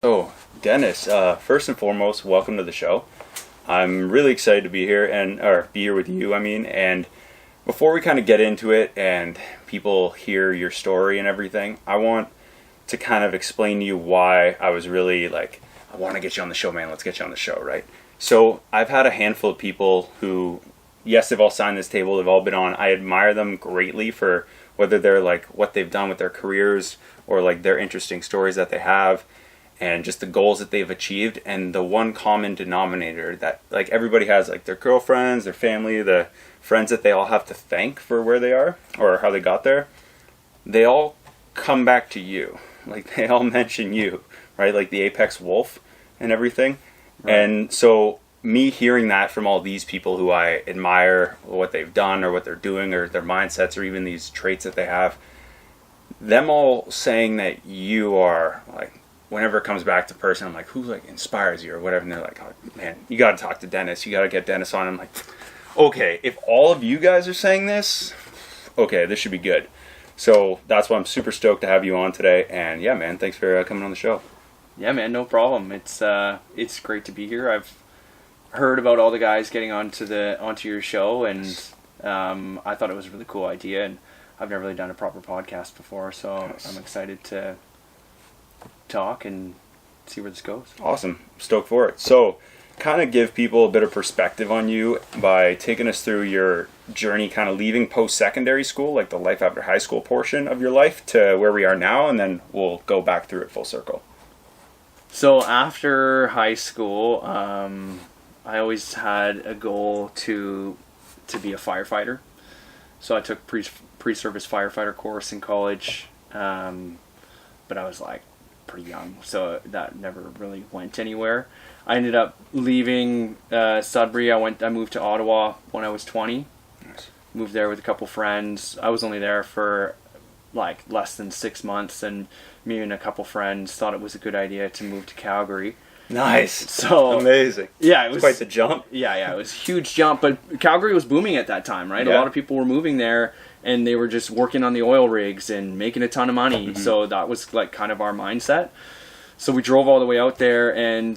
Oh, Dennis, first and foremost, welcome to the show. I'm really excited to be here be here with you, and before we kind of get into it and people hear your story and everything, I want to kind of explain to you why I was really like, I want to get you on the show, man, let's get you on the show, right? So I've had a handful of people who, yes, they've all signed this table, they've all been on. I admire them greatly for whether they're like what they've done with their careers or like their interesting stories that they have, and just the goals that they've achieved. And the one common denominator that like everybody has, like their girlfriends, their family, the friends that they all have to thank for where they are or how they got there, they all come back to you. Like they all mention you, right? Like the apex wolf and everything. Right. And so me hearing that from all these people who I admire, what they've done or what they're doing or their mindsets or even these traits that they have, them all saying that you are like, whenever it comes back to person, I'm like, who like inspires you or whatever, and they're like, oh man, you got to talk to Dennis, you got to get Dennis on. I'm like, okay, if all of you guys are saying this, okay, this should be good. So that's why I'm super stoked to have you on today. And yeah, man, thanks for coming on the show. Yeah, man, no problem. It's great to be here. I've heard about all the guys getting onto your show, and I thought it was a really cool idea. And I've never really done a proper podcast before, so nice. I'm excited to talk and see where this goes. Awesome. Stoked for it. So kind of give people a bit of perspective on you by taking us through your journey, kind of leaving post-secondary school, like the life after high school portion of your life, to where we are now, and then we'll go back through it full circle. So after high school, I always had a goal to be a firefighter. So I took pre-service firefighter course in college, but I was like pretty young, so that never really went anywhere. I ended up leaving Sudbury. I moved to Ottawa when I was 20. Nice. Moved there with a couple friends. I was only there for like less than 6 months, and me and a couple friends thought it was a good idea to move to Calgary. Nice. So amazing. Yeah, it was quite the jump. Yeah, it was a huge jump, but Calgary was booming at that time, right? Yeah. A lot of people were moving there, and they were just working on the oil rigs and making a ton of money. Mm-hmm. So that was like kind of our mindset. So we drove all the way out there, and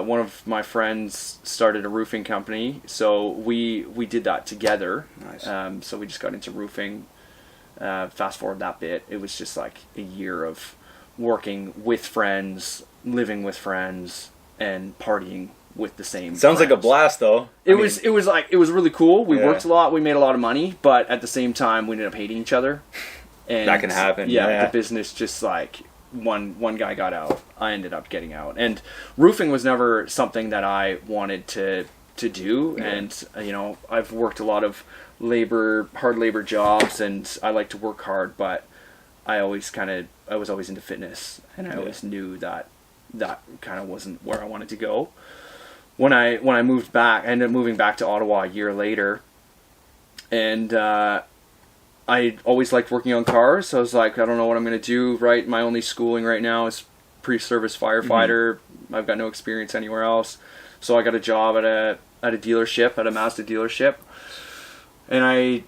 one of my friends started a roofing company. So we did that together. Nice. So we just got into roofing. Fast forward that bit, it was just like a year of working with friends, living with friends, and partying with the same Sounds friends. Like a blast, though. It was really cool. We worked a lot. We made a lot of money, but at the same time, we ended up hating each other. And that can happen. Yeah, the business just like one guy got out. I ended up getting out, and roofing was never something that I wanted to do. Yeah. And I've worked a lot of hard labor jobs, and I like to work hard, but I was always into fitness, and I always knew that kind of wasn't where I wanted to go. When I moved back, I ended up moving back to Ottawa a year later, and I always liked working on cars, so I was like, I don't know what I'm going to do, right? My only schooling right now is pre-service firefighter. Mm-hmm. I've got no experience anywhere else, so I got a job at a dealership, at a Mazda dealership, and I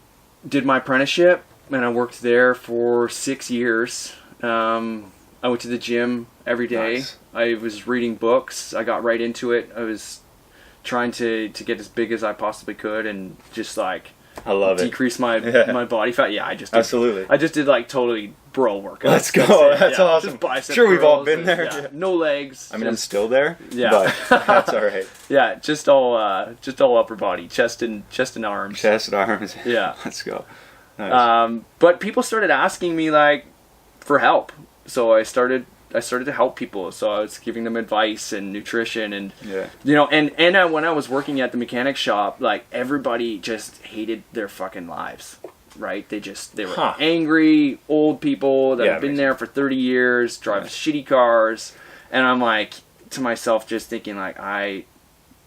did my apprenticeship, and I worked there for 6 years. I went to the gym every day. Nice. I was reading books. I got right into it. I was trying to get as big as I possibly could, and just like I love decrease my body fat. Yeah, I just did like totally bro workouts. Let's go. That's awesome. Just bicep sure, we've all curls been there. Yeah, no legs. I mean, I'm still there. Yeah, but that's all right. Yeah, just all upper body, chest and arms. Chest and arms. Yeah, let's go. Nice. But people started asking me like for help, so I started to help people. So I was giving them advice and nutrition, and and when I was working at the mechanic shop, like everybody just hated their fucking lives, right? They were angry old people that have been there for 30 years, drive shitty cars, and I'm like to myself, just thinking like, I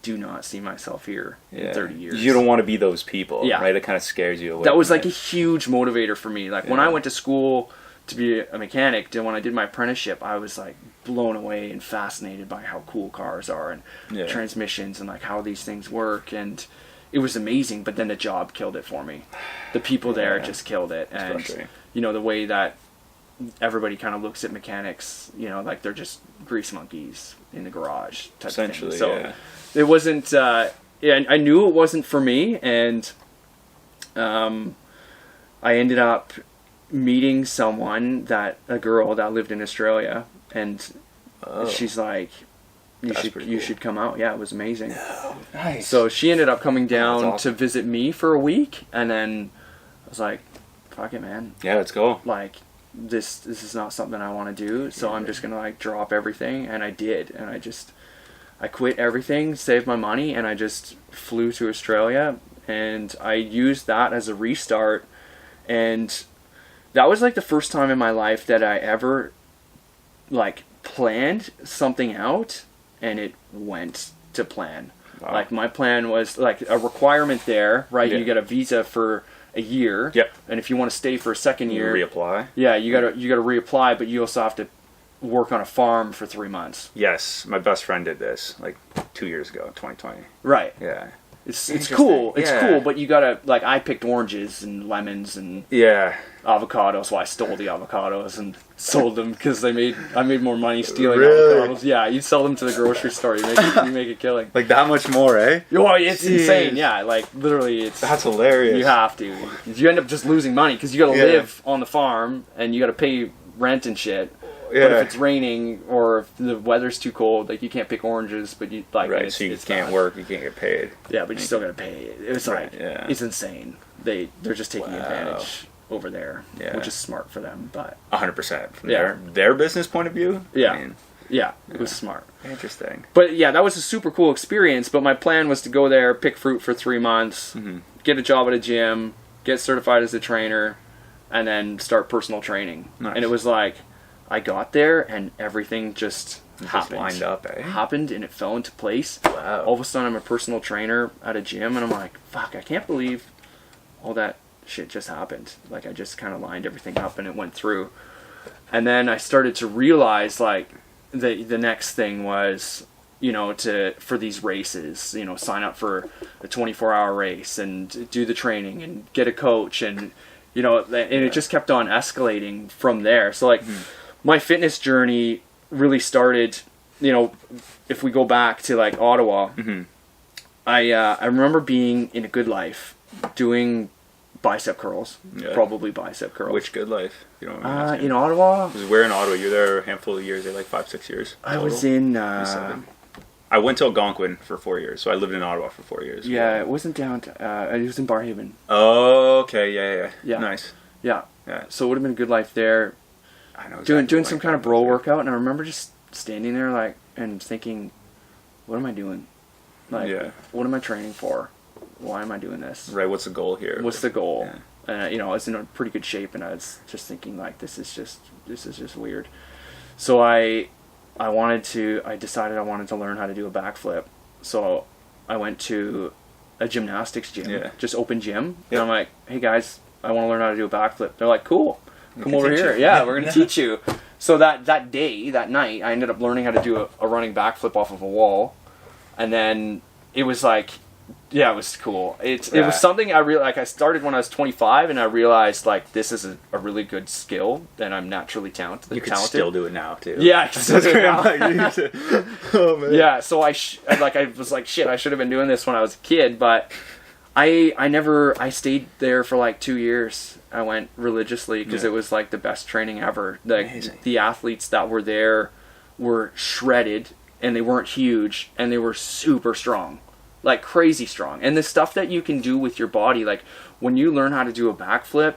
do not see myself here in 30 years. You don't want to be those people, right? It kind of scares you away. That was like a huge motivator for me. Like when I went to school to be a mechanic, when I did my apprenticeship, I was like blown away and fascinated by how cool cars are and transmissions and like how these things work, and it was amazing. But then the job killed it for me. The people there just killed it, and the way that everybody kind of looks at mechanics, you know, like they're just grease monkeys in the garage type Essentially, of thing. So yeah. it wasn't, I knew it wasn't for me, and I ended up meeting a girl that lived in Australia, and she's like, you should come out. Yeah, it was amazing. No. Nice. So she ended up coming down That's awesome. to visit me for a week, and then I was like, fuck it, man. Yeah, let's go. Like, this is not something I want to do, so I'm just gonna like drop everything. And I did, and I quit everything, saved my money, and I just flew to Australia, and I used that as a restart. And that was like the first time in my life that I ever like planned something out and it went to plan. Wow. Like, my plan was like a requirement there, right? Yeah. You get a visa for a year. Yep. And if you want to stay for a second year, Reapply. yeah, you gotta reapply, but you also have to work on a farm for 3 months. Yes, my best friend did this like 2 years ago, 2020. Right. Yeah. It's Interesting. cool. It's Yeah. cool, but you gotta, like, I picked oranges and lemons and Yeah. avocados. Well, I stole the avocados and sold them because I made more money stealing Really? avocados. Yeah, you sell them to the grocery store. You make a killing. Like that much more, eh? Oh, it's Jeez. insane. Yeah, like literally, it's That's hilarious. you have to. You end up just losing money because you got to Yeah. live on the farm and you got to pay rent and shit. Yeah. But if it's raining or if the weather's too cold, like, you can't pick oranges, but you like Right, it's, so you it's can't bad. work, you can't get paid. Yeah, but you still gotta pay. It's Right, like yeah. it's insane. They're just taking Wow. advantage over there, Yeah. which is smart for them. But 100% from Yeah. their business point of view. Yeah. I mean, yeah, it was smart. interesting. But yeah, that was a super cool experience. But my plan was to go there, pick fruit for 3 months, get a job at a gym, get certified as a trainer, and then start personal training. Nice. And it was like, I got there and everything just happened. Lined up, eh? Happened, and it fell into place. Wow. All of a sudden, I'm a personal trainer at a gym, and I'm like, fuck, I can't believe all that shit just happened. Like, I just kind of lined everything up and it went through. And then I started to realize, like, the next thing was, you know, for these races, you know, sign up for a 24-hour race and do the training and get a coach, and, you know, and it just kept on escalating from there. So, like, my fitness journey really started, you know, if we go back to like Ottawa, I remember being in a Good Life doing bicep curls, Yeah. probably bicep curls. Which good life? You know, In Ottawa, because we're in Ottawa. You're there a handful of years. They're like 5-6 years. I total. was in, I went to Algonquin for 4 years, so I lived in Ottawa for 4 years. yeah, it wasn't downtown, it was in Barhaven. Oh, okay, yeah. Yeah. Nice. Yeah. Yeah. So it would have been a Good Life there, I know. doing exactly some what kind of that bro was, yeah. workout, and I remember just standing there, like, and thinking, what am I doing? Like, Yeah. what am I training for? Why am I doing this? Right. What's the goal here? What's the goal? Yeah. You know, I was in a pretty good shape, and I was just thinking, like, this is just weird. So I decided I wanted to learn how to do a backflip. So I went to a gymnastics gym, Yeah. just open gym, Yeah. and I'm like, hey guys, I want to learn how to do a backflip. They're like, cool, come can over teach here. you. Yeah, we're gonna teach you. So that night, I ended up learning how to do a running backflip off of a wall, and then it was like, yeah, it was cool. It Yeah. was something I started when I was 25, and I realized, like, this is a really good skill, and I'm naturally talented. You could still do it now too. Yeah, I can still do it now. Oh man. Yeah, so I was like, shit, I should have been doing this when I was a kid, but I stayed there for like 2 years. I went religiously because Yeah. it was like the best training ever. Like, Amazing. the athletes that were there were shredded, and they weren't huge, and they were super strong, like crazy strong. And the stuff that you can do with your body, like when you learn how to do a backflip,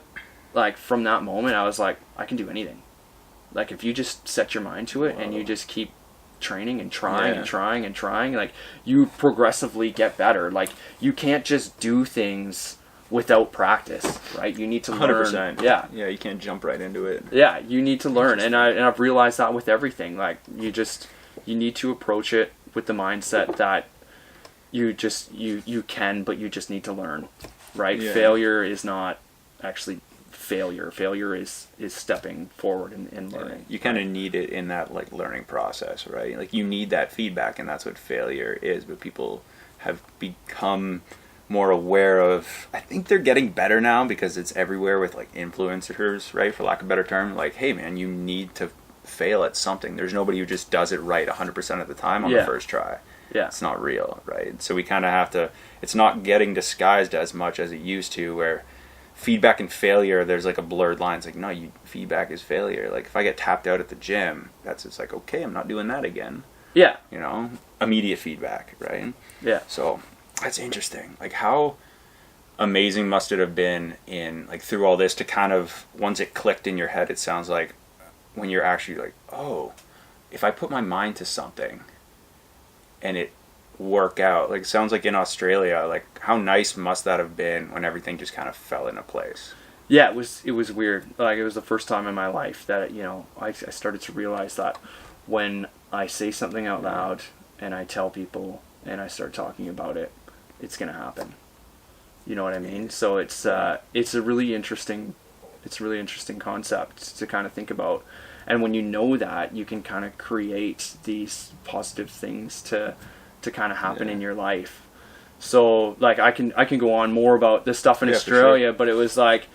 like from that moment, I was like, I can do anything. Like, if you just set your mind to it and you just keep training and trying Yeah. and trying and trying, like, you progressively get better. Like, you can't just do things without practice, right? You need to 100%. learn. Yeah. Yeah, you can't jump right into it. Yeah, you need to learn, and I've realized that with everything. Like, you need to approach it with the mindset that you can, but you just need to learn, right? Yeah. Failure is not actually failure. Failure is stepping forward and learning. You kind of need it in that like learning process, right? Like you need that feedback, and that's what failure is. But people have become more aware of. I think they're getting better now because it's everywhere with like influencers, right? For lack of a better term, like, hey man, you need to fail at something. There's nobody who just does it right 100% of the time on the first try. Yeah. It's not real, right? So we kind of have to, it's not getting disguised as much as it used to, where feedback and failure, there's like a blurred line. It's like, no, feedback is failure. Like if I get tapped out at the gym, it's like, okay, I'm not doing that again. Yeah. You know, immediate feedback, right? Yeah. So that's interesting. Like how amazing must it have been in like through all this to kind of, once it clicked in your head, it sounds like, when you're actually like, oh, if I put my mind to something and it work out, like it sounds like in Australia, like how nice must that have been when everything just kind of fell into place? Yeah, it was weird. Like it was the first time in my life that, you know, I started to realize that when I say something out loud and I tell people and I start talking about it, it's going to happen. You know what I mean? So it's a really interesting concept to kind of think about. And when you know that, you can kind of create these positive things to kind of happen in your life. So like I can go on more about this stuff in Australia, but it was like,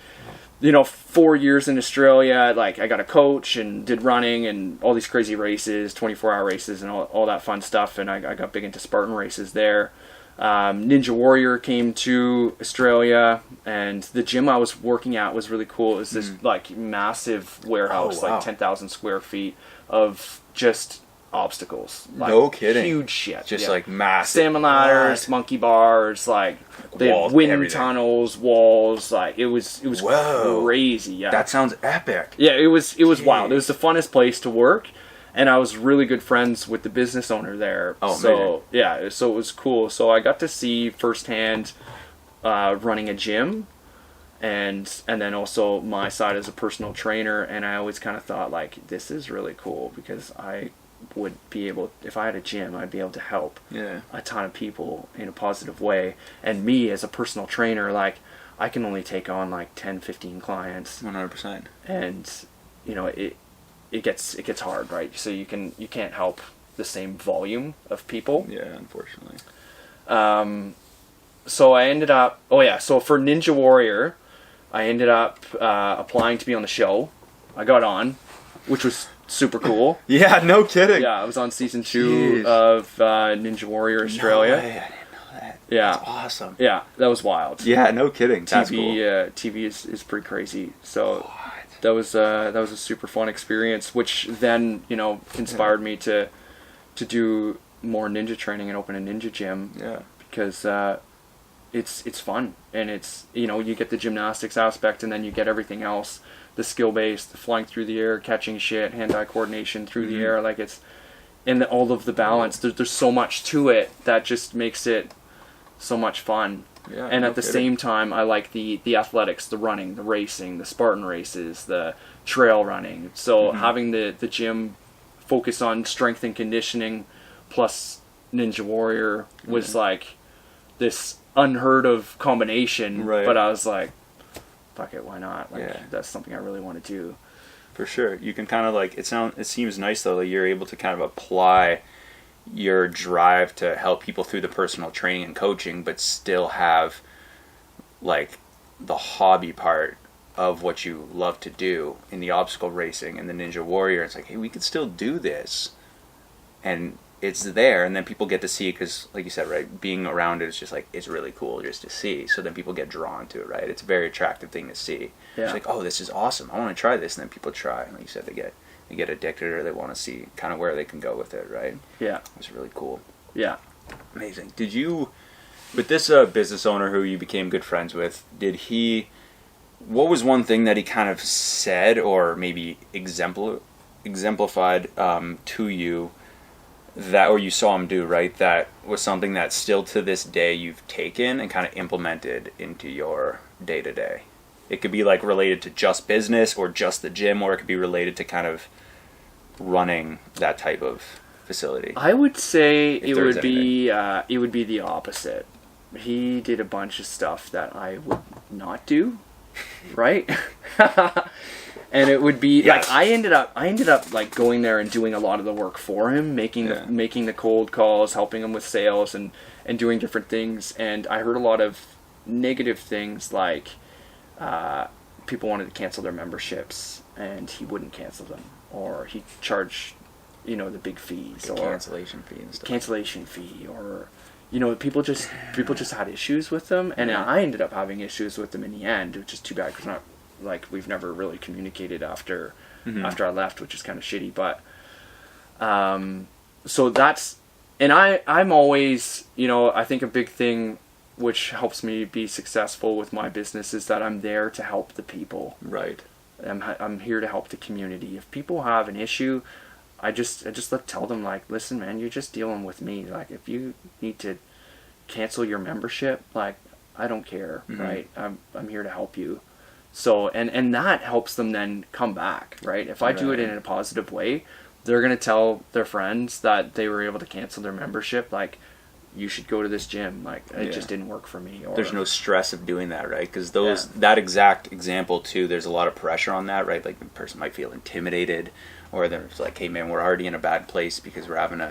you know, 4 years in Australia, like I got a coach and did running and all these crazy races, 24-hour races and all that fun stuff. And I got big into Spartan races there. Ninja Warrior came to Australia, and the gym I was working at was really cool. It was this like massive warehouse, like 10,000 square feet of just obstacles. Like, no kidding. Huge shit. Just like massive. Salmon ladders, monkey bars, like the walls, wind everything. Tunnels, walls. Like it was crazy. Yeah, that sounds epic. Yeah, it was wild. It was the funnest place to work. And I was really good friends with the business owner there. Oh, so amazing. yeah, so it was cool. So I got to see firsthand running a gym, and then also my side as a personal trainer. And I always kind of thought like, this is really cool because I would be able, if I had a gym, I'd be able to help a ton of people in a positive way. And me as a personal trainer, like I can only take on like 10, 15 clients. 100%. And you know it gets hard, right? So you can't help the same volume of people. Yeah, unfortunately. So I ended up, so for Ninja Warrior, I ended up applying to be on the show. I got on, which was super cool. Yeah, no kidding. Yeah, I was on season 2 of Ninja Warrior Australia. No way, I didn't know that. Yeah. That's awesome. Yeah, that was wild. Yeah, no kidding. That's TV, cool. TV is pretty crazy. So that was a super fun experience, which then, you know, inspired me to do more ninja training and open a ninja gym. Yeah. Because it's fun, and it's, you know, you get the gymnastics aspect and then you get everything else, the skill based, the flying through the air, catching shit, hand-eye coordination through the air, like it's, and all of the balance. There's so much to it that just makes it so much fun. Yeah, and at the same time, I like the athletics, the running, the racing, the Spartan races, the trail running. So having the gym focus on strength and conditioning plus Ninja Warrior was like this unheard of combination. Right. But I was like, fuck it, why not? Like that's something I really want to do. For sure. You can kind of like, it seems nice though that you're able to kind of apply your drive to help people through the personal training and coaching, but still have like the hobby part of what you love to do in the obstacle racing and the Ninja Warrior. It's like, hey, we could still do this, and it's there, and then people get to see it because, like you said, right, being around it is just like, it's really cool just to see. So then people get drawn to it, right? It's a very attractive thing to see. Yeah. It's like, oh, this is awesome. I want to try this, and then people try, and like you said, they get addicted, or they want to see kind of where they can go with it, right? Yeah. It's really cool. Yeah. Amazing. Did you, with this business owner who you became good friends with, what was one thing that he kind of said or maybe exemplified to you that, or you saw him do, right, that was something that still to this day you've taken and kind of implemented into your day-to-day? It could be like related to just business or just the gym, or it could be related to kind of running that type of facility. I would say it would be the opposite. He did a bunch of stuff that I would not do, right? And it would be Yes. like I ended up like going there and doing a lot of the work for him, making the cold calls, helping him with sales, and doing different things. And I heard a lot of negative things, like people wanted to cancel their memberships and he wouldn't cancel them, or he'd charge, the big fees, Like or cancellation fee and stuff. cancellation fee, or people just had issues with them, and I ended up having issues with them in the end, which is too bad because we've never really communicated after I left, which is kind of shitty. But so that's, and I'm always, I think a big thing which helps me be successful with my business is that I'm there to help the people. Right. I'm here to help the community. If people have an issue, I just tell them, like, listen, man, you're just dealing with me. Like, if you need to cancel your membership, like, I don't care, right? I'm here to help you. So, and that helps them then come back, right? If I do it in a positive way, they're going to tell their friends that they were able to cancel their membership, like, you should go to this gym. Like, it just didn't work for me. Or, there's no stress of doing that, right? Because that exact example too, there's a lot of pressure on that, right? Like the person might feel intimidated, or they're like, hey man, we're already in a bad place because we're having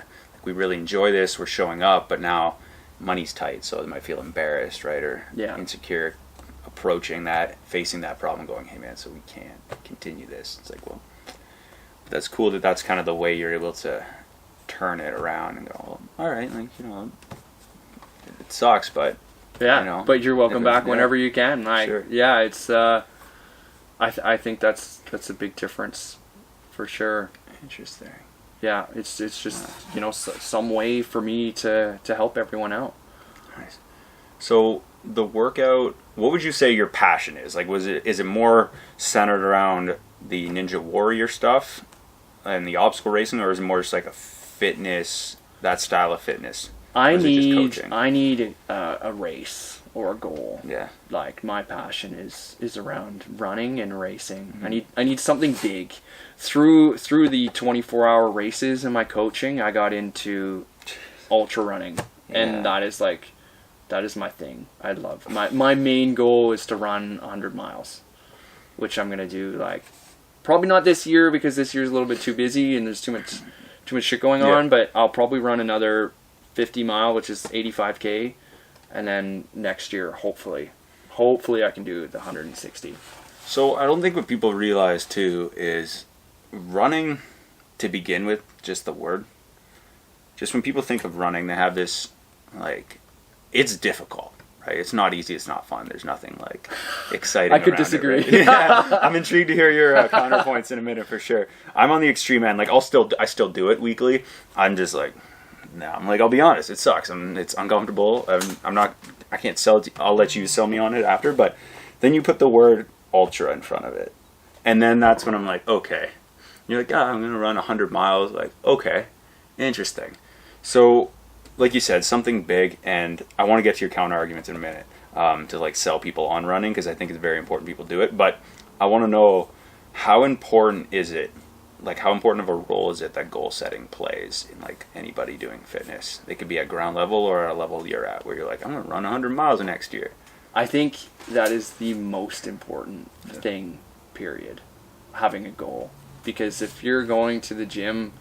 we really enjoy this, we're showing up, but now money's tight, so they might feel embarrassed, right? Or insecure approaching that, facing that problem, going, hey man, so we can't continue this. It's like, well, that's cool that's kind of the way you're able to turn it around and go, well, all right, like, it sucks, but but you're welcome back whenever you can. Like, sure. It's I think that's a big difference for sure. Interesting. Yeah, it's just some way for me to help everyone out. Nice. So the workout, what would you say your passion is? Like, is it more centered around the Ninja Warrior stuff and the obstacle racing, or is it more just like a fitness, that style of fitness? I need a race or a goal. Yeah. Like, my passion is around running and racing. I need something big. Through the 24-hour races in my coaching, I got into ultra running, and that is my thing. I love my main goal is to run 100 miles, which I'm gonna do, like, probably not this year because this year's a little bit too busy and there's too much shit going on. But I'll probably run another 50 mile, which is 85K, and then next year, hopefully I can do the 160. So I don't think what people realize too is running, to begin with, just the word. Just when people think of running, they have this, like, it's difficult, right? It's not easy, it's not fun. There's nothing, like, exciting. I could around disagree. It, right? I'm intrigued to hear your counterpoints in a minute for sure. I'm on the extreme end. Like, I still do it weekly. I'm just like, no. I'm like, I'll be honest, it sucks. It's uncomfortable. I can't sell it. I'll let you sell me on it after. But then you put the word ultra in front of it, and then that's when I'm like, okay. You're like, I'm gonna run 100 miles. Like, okay, interesting. So, like you said, something big, and I want to get to your counter arguments in a minute, to, like, sell people on running, because I think it's very important people do it. But I want to know, how important is it? Like, how important of a role is it that goal setting plays in, like, anybody doing fitness? They could be at ground level or at a level you're at, where you're like, I'm gonna run 100 miles next year. I think that is the most important thing, period. Having a goal. Because if you're going to the gym,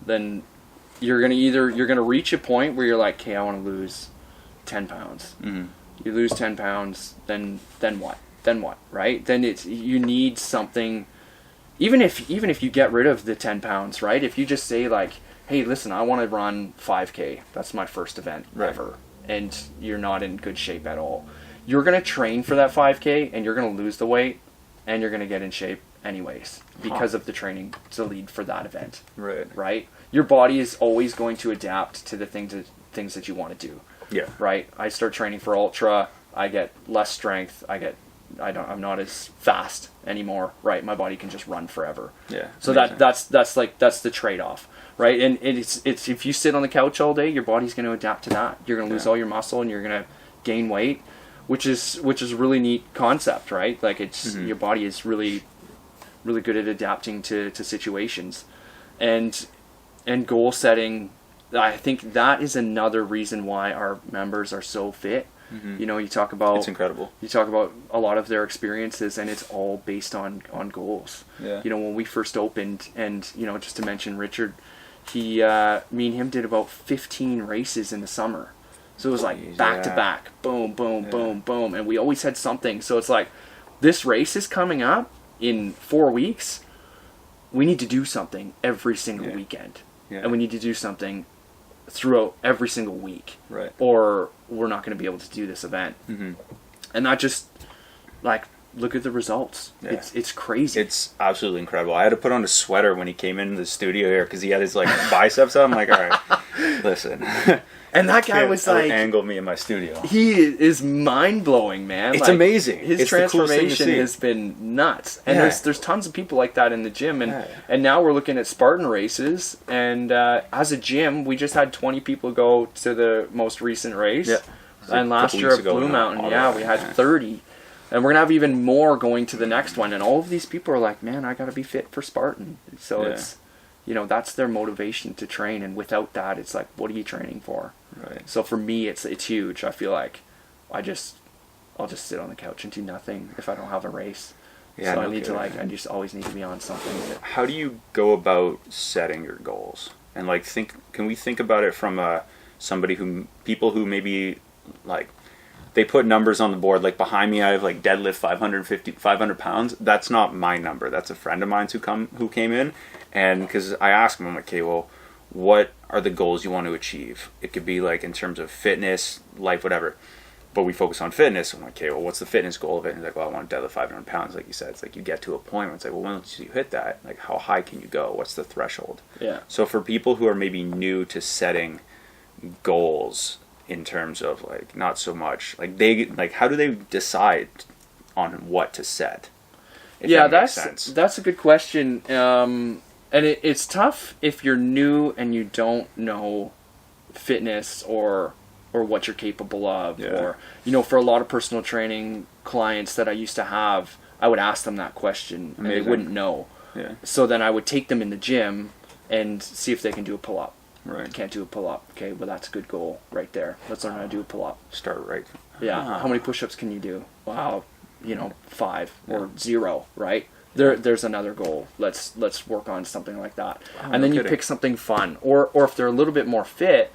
then you're gonna reach a point where you're like, okay, I want to lose 10 pounds. Mm-hmm. You lose 10 pounds, then what? Then what? Right? Then you need something. Even if you get rid of the 10 pounds, right? If you just say, like, hey, listen, I want to run 5K. That's my first event ever, and you're not in good shape at all. You're gonna train for that 5K, and you're gonna lose the weight, and you're gonna get in shape anyways, because of the training to lead for that event. Right? Your body is always going to adapt to the things that you want to do. Yeah. Right? I start training for ultra, I get less strength, I'm not as fast anymore, right? My body can just run forever. Yeah. So that's the trade-off, right? And it's if you sit on the couch all day, your body's going to adapt to that. You're going to lose all your muscle and you're going to gain weight, which is a really neat concept, right? Like, it's your body is really really good at adapting to situations, and goal setting. I think that is another reason why our members are so fit, You know, you talk about It's incredible. You talk about a lot of their experiences, and it's all based on goals. Yeah. You know, when we first opened, and you know, just to mention Richard, he me and him did about 15 races in the summer. So it was like back to back, boom, boom, boom, boom, and we always had something. So it's like, this race is coming up in 4 weeks. We need to do something every single weekend, and we need to do something throughout every single week, Right. or we're not going to be able to do this event. And that just, like, look at the results. Yeah. It's crazy. It's absolutely incredible. I had to put on a sweater when he came into the studio here because he had his like biceps up. I'm like, all right, listen. And that guy was like, angle me in my studio. he is mind blowing, man. It's like, amazing. His It's the coolest thing to transformation see. has been nuts. And there's tons of people like that in the gym. And Yeah. and now we're looking at Spartan races. And as a gym, we just had 20 people go to the most recent race. Yeah. And last year at Blue Mountain, we had 30. And we're going to have even more going to the next one. And all of these people are like, man, I got to be fit for Spartan. So it's, you know, that's their motivation to train. And without that, it's like, what are you training for? Right. So for me, it's huge. I feel like I'll just sit on the couch and do nothing if I don't have a race. Yeah, so no I need to kidding. I just always need to be on something. How do you go about setting your goals? And like, can we think about it from people who maybe like, they put numbers on the board. Like behind me, I have like deadlift 500 pounds. That's not my number. That's a friend of mine's who came in, and because I asked him, I'm like, okay, well, what are the goals you want to achieve? It could be like in terms of fitness, life, whatever. But we focus on fitness. I'm like, okay, well, what's the fitness goal of it? And he's like, well, I want to deadlift 500 pounds. Like you said, it's like you get to a point where it's like, well, once you hit that, like how high can you go? What's the threshold? Yeah. So for people who are maybe new to setting goals, in terms of like not so much like how do they decide on what to set? Yeah, that's a good question. And it's tough if you're new and you don't know fitness or what you're capable of. Or, you know, for a lot of personal training clients that I used to have, I would ask them that question and they wouldn't know. So then I would take them in the gym and see if they can do a pull-up. Right. Can't do a pull-up. Okay, well, that's a good goal right there. Let's learn how to do a pull-up. Start right. Yeah. How many push-ups can you do? Wow, 5 or 0, right? There's another goal. Let's work on something like that. And then you pick something fun. Or if they're a little bit more fit,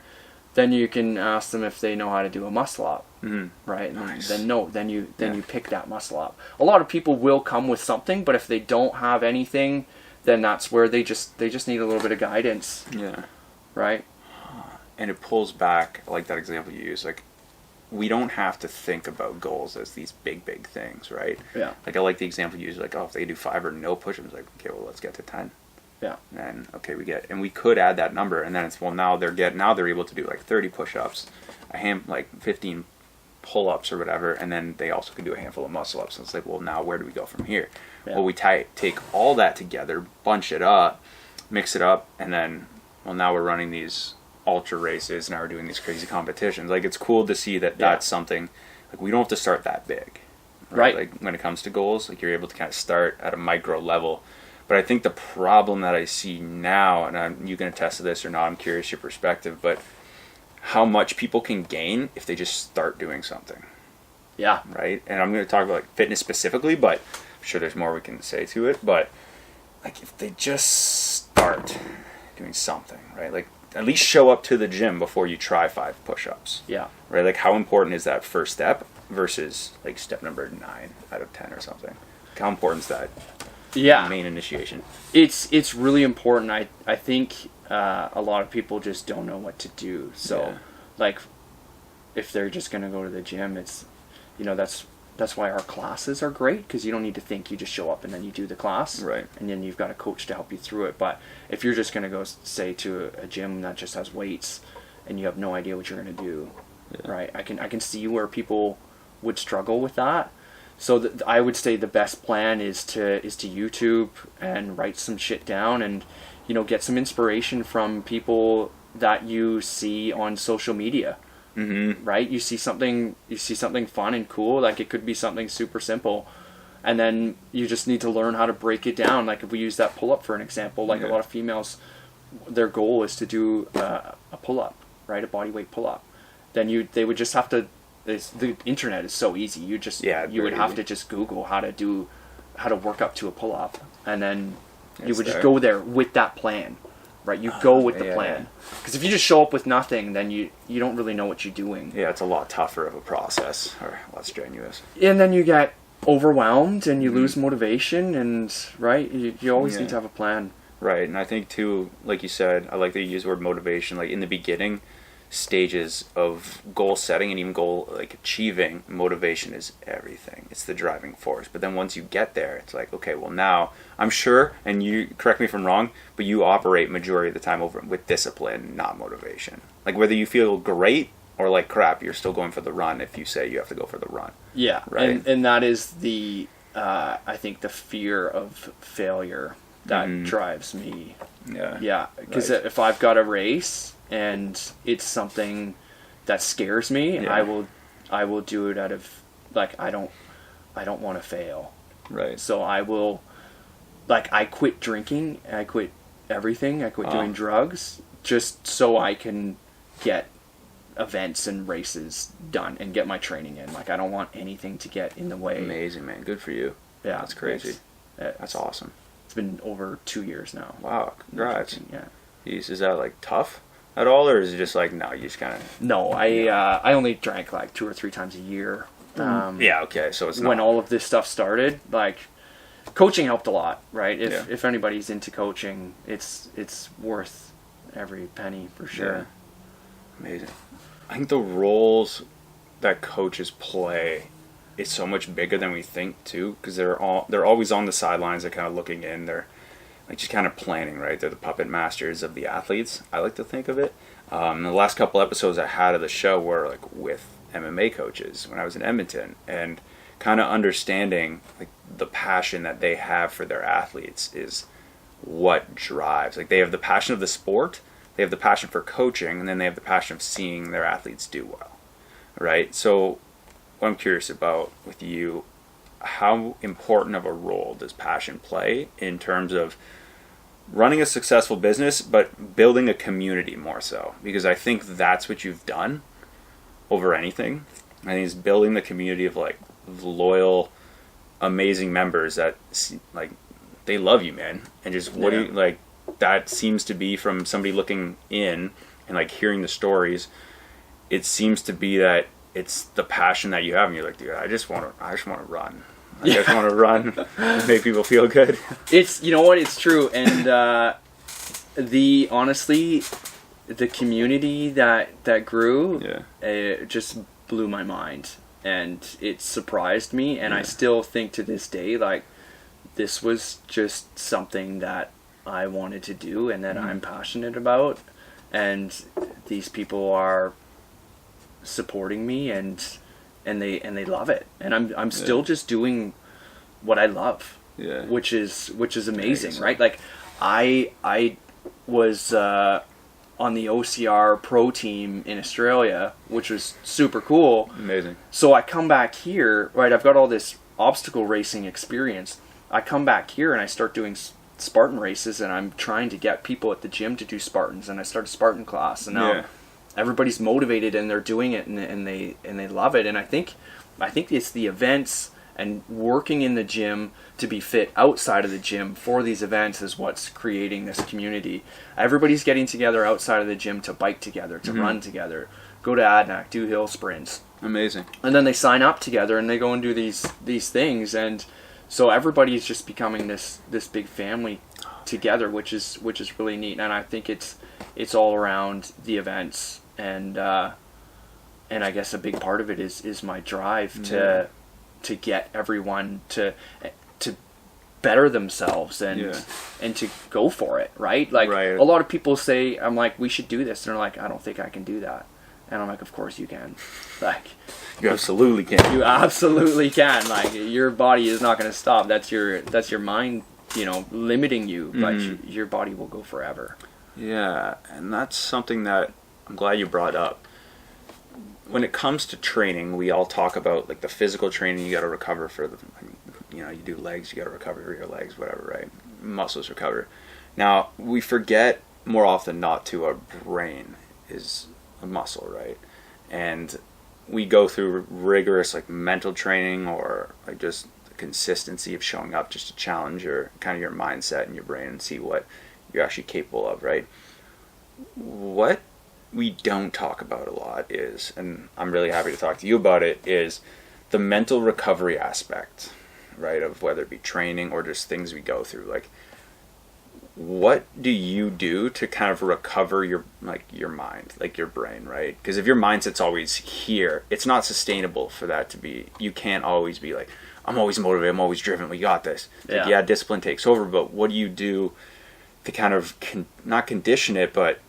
then you can ask them if they know how to do a muscle up. Right? And then you pick that muscle up. A lot of people will come with something, but if they don't have anything, then that's where they just need a little bit of guidance. Yeah. Right? And it pulls back, like that example you use, like we don't have to think about goals as these big things, right? Yeah. Like I like the example you use, like, oh, if they do 5 or no push-ups, like, okay, well, let's get to 10. Yeah. And then, okay, we could add that number, and then it's, well, now they're able to do like 30 push-ups, like 15 pull-ups or whatever, and then they also can do a handful of muscle-ups. And it's like, well, now where do we go from here? Yeah. Well, we take all that together, bunch it up, mix it up, and then, well, now we're running these ultra races, now we're doing these crazy competitions. Like, it's cool to see that that's something, like, we don't have to start that big. Right? Like, when it comes to goals, like, you're able to kind of start at a micro level. But I think the problem that I see now, and you can attest to this or not, I'm curious your perspective, but how much people can gain if they just start doing something. Yeah. Right? And I'm going to talk about like fitness specifically, but I'm sure there's more we can say to it. But like if they just start doing something, right? Like at least show up to the gym before you try 5 push-ups. Yeah. Right? Like how important is that first step versus like step number 9 out of 10 or something? Like how important is that? Yeah. Main initiation. It's really important. I think a lot of people just don't know what to do. So like if they're just going to go to the gym, it's, you know, that's why our classes are great, because you don't need to think, you just show up and then you do the class. Right. And then you've got a coach to help you through it. But if you're just going to go, say, to a gym that just has weights and you have no idea what you're going to do, right? I can see where people would struggle with that. So I would say the best plan is to YouTube and write some shit down and, you know, get some inspiration from people that you see on social media. Mm-hmm. Right? You see something fun and cool, like it could be something super simple, and then you just need to learn how to break it down. Like if we use that pull-up for an example, like a lot of females, their goal is to do a pull-up, right? A bodyweight pull-up. Then they would just have to the internet is so easy. You just Yeah, you would very have easy. to just Google how to work up to a pull up, and then you It's would just there. go there with that plan, right? You go with the yeah, plan, because if you just show up with nothing, then you don't really know what you're doing, Yeah, it's a lot tougher of a process, or less strenuous. and then you get overwhelmed and you lose motivation, and right, you always Yeah. need to have a plan. Right, and I think too, like you said, I like that you use the word motivation. Like in the beginning stages of goal setting and even goal like achieving, motivation is everything. It's the driving force. But then once you get there, it's like, okay, well now I'm sure, and you correct me if I'm wrong, but you operate majority of the time over with discipline, not motivation. Like whether you feel great or like crap, you're still going for the run if you say you have to go for the run. Yeah, Right. and that is the I think the fear of failure that drives me. Yeah. Yeah, because Right. if I've got a race and it's something that scares me, Yeah. I will do it out of like I don't want to fail. Right. So I will, like, I quit drinking, I quit everything, I quit doing drugs just so I can get events and races done and get my training in. Like I don't want anything to get in the way. Amazing, man. Good for you. Yeah, That's crazy. It's That's awesome. It's been over 2 years now. Wow, congrats. Yeah. Jeez, is that like tough at all, or is it just like no, you just kind of? No, I only drank like 2 or 3 times a year. Yeah, okay, so it's not. When all of this stuff started, like coaching helped a lot, right? Yeah. If anybody's into coaching, it's worth every penny for sure. Yeah. Amazing. I think the roles that coaches play is so much bigger than we think too, because they're always on the sidelines. They're kind of looking in. They're like just kind of planning, right? They're the puppet masters of the athletes. I like to think of it. The last couple episodes I had of the show were like with MMA coaches when I was in Edmonton, and kind of understanding like the passion that they have for their athletes is what drives. Like they have the passion of the sport, they have the passion for coaching, and then they have the passion of seeing their athletes do well, right? So what I'm curious about with you, how important of a role does passion play in terms of running a successful business, but building a community more so? Because I think that's what you've done over anything. I think it's building the community of like loyal, amazing members that like they love you, man, and just what do you like? That seems to be from somebody looking in and like hearing the stories. It seems to be that it's the passion that you have, and you're like, dude, I just want to run. I just want to run, and make people feel good. It's, you know what, it's true, and honestly, the community that grew, it just blew my mind, and it surprised me, and I still think to this day, like, this was just something that I wanted to do and that I'm passionate about, and these people are supporting me, and they love it, and I'm still just doing what I love, which is amazing, right? Like I was on the OCR pro team in Australia, which was super cool. Amazing. So I come back here, right? I've got all this obstacle racing experience. I come back here and I start doing Spartan races, and I'm trying to get people at the gym to do Spartans, and I start a Spartan class, and now everybody's motivated and they're doing it, and they love it. And I think it's the events and working in the gym to be fit outside of the gym for these events is what's creating this community. Everybody's getting together outside of the gym to bike together, to run together, go to Adnac, do hill sprints. Amazing. And then they sign up together and they go and do these things, and so everybody's just becoming this big family together, which is really neat. And I think it's all around the events, and I guess a big part of it is my drive to get everyone to better themselves and to go for it, right? Like a lot of people say, I'm like, we should do this, and they're like, I don't think I can do that, and I'm like, of course you can. Like, you absolutely can. You absolutely can. Like, your body is not going to stop. That's your mind, limiting you, but your body will go forever. Yeah, and that's something that I'm glad you brought up. When it comes to training, we all talk about like the physical training. You got to recover for the, you do legs, you got to recover for your legs, whatever, right? Muscles recover. Now we forget more often not to our brain is a muscle, right? And we go through rigorous like mental training or like just the consistency of showing up just to challenge your kind of your mindset and your brain and see what you're actually capable of, right? What we don't talk about a lot is, and I'm really happy to talk to you about it, is the mental recovery aspect, right? Of whether it be training or just things we go through. Like, what do you do to kind of recover your mind, like your brain, right? Because if your mindset's always here, it's not sustainable for that to be. You can't always be like, I'm always motivated, I'm always driven, we got this. Like, yeah, discipline takes over, but what do you do to kind of not condition it, but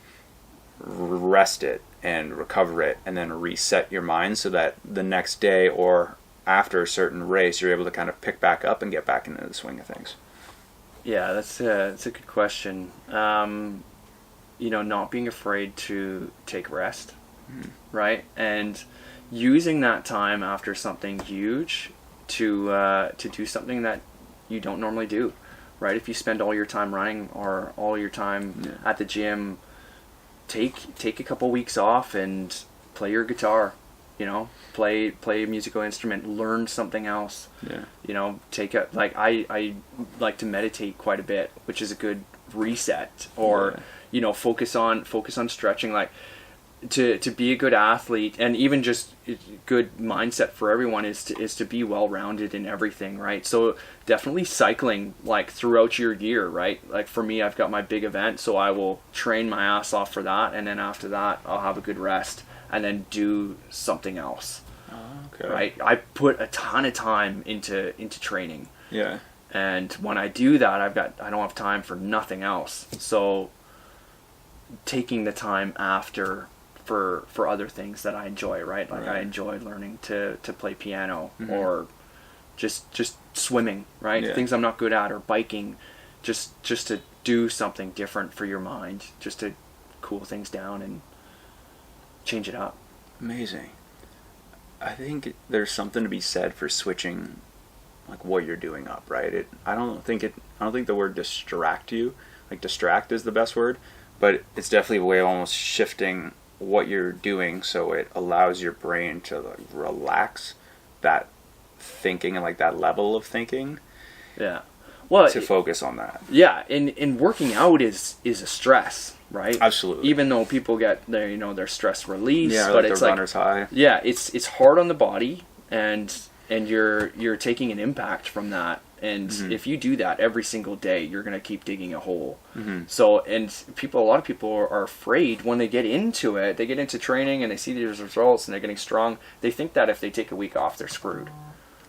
rest it and recover it and then reset your mind so that the next day or after a certain race you're able to kind of pick back up and get back into the swing of things? Yeah, that's a good question. Not being afraid to take rest, right? And using that time after something huge to do something that you don't normally do, right? If you spend all your time running or all your time at the gym, take a couple weeks off and play your guitar, play a musical instrument, learn something else. I like to meditate quite a bit, which is a good reset. Or focus on stretching. Like to be a good athlete, and even just good mindset for everyone is to be well rounded in everything, right? So definitely cycling like throughout your year, right? Like for me, I've got my big event, so I will train my ass off for that, and then after that I'll have a good rest and then do something else. Okay. Right? I put a ton of time into training. Yeah. And when I do that, I don't have time for nothing else. So taking the time after for other things that I enjoy, right? Like I enjoy learning to play piano or just swimming, right? Yeah. Things I'm not good at, or biking, just to do something different for your mind, just to cool things down and change it up. Amazing. I think there's something to be said for switching like what you're doing up, right? I don't think the word distract you, like distract is the best word, but it's definitely a way of almost shifting what you're doing so it allows your brain to like relax that thinking and like that level of thinking. Yeah. Well, to focus on that. Yeah, and working out is a stress, right? Absolutely. Even though people get their stress release, but like it's the runner's high. Yeah, it's hard on the body, and you're taking an impact from that. And if you do that every single day, you're gonna keep digging a hole. So, and a lot of people are afraid when they get into it. They get into training and they see these results and they're getting strong. They think that if they take a week off, they're screwed.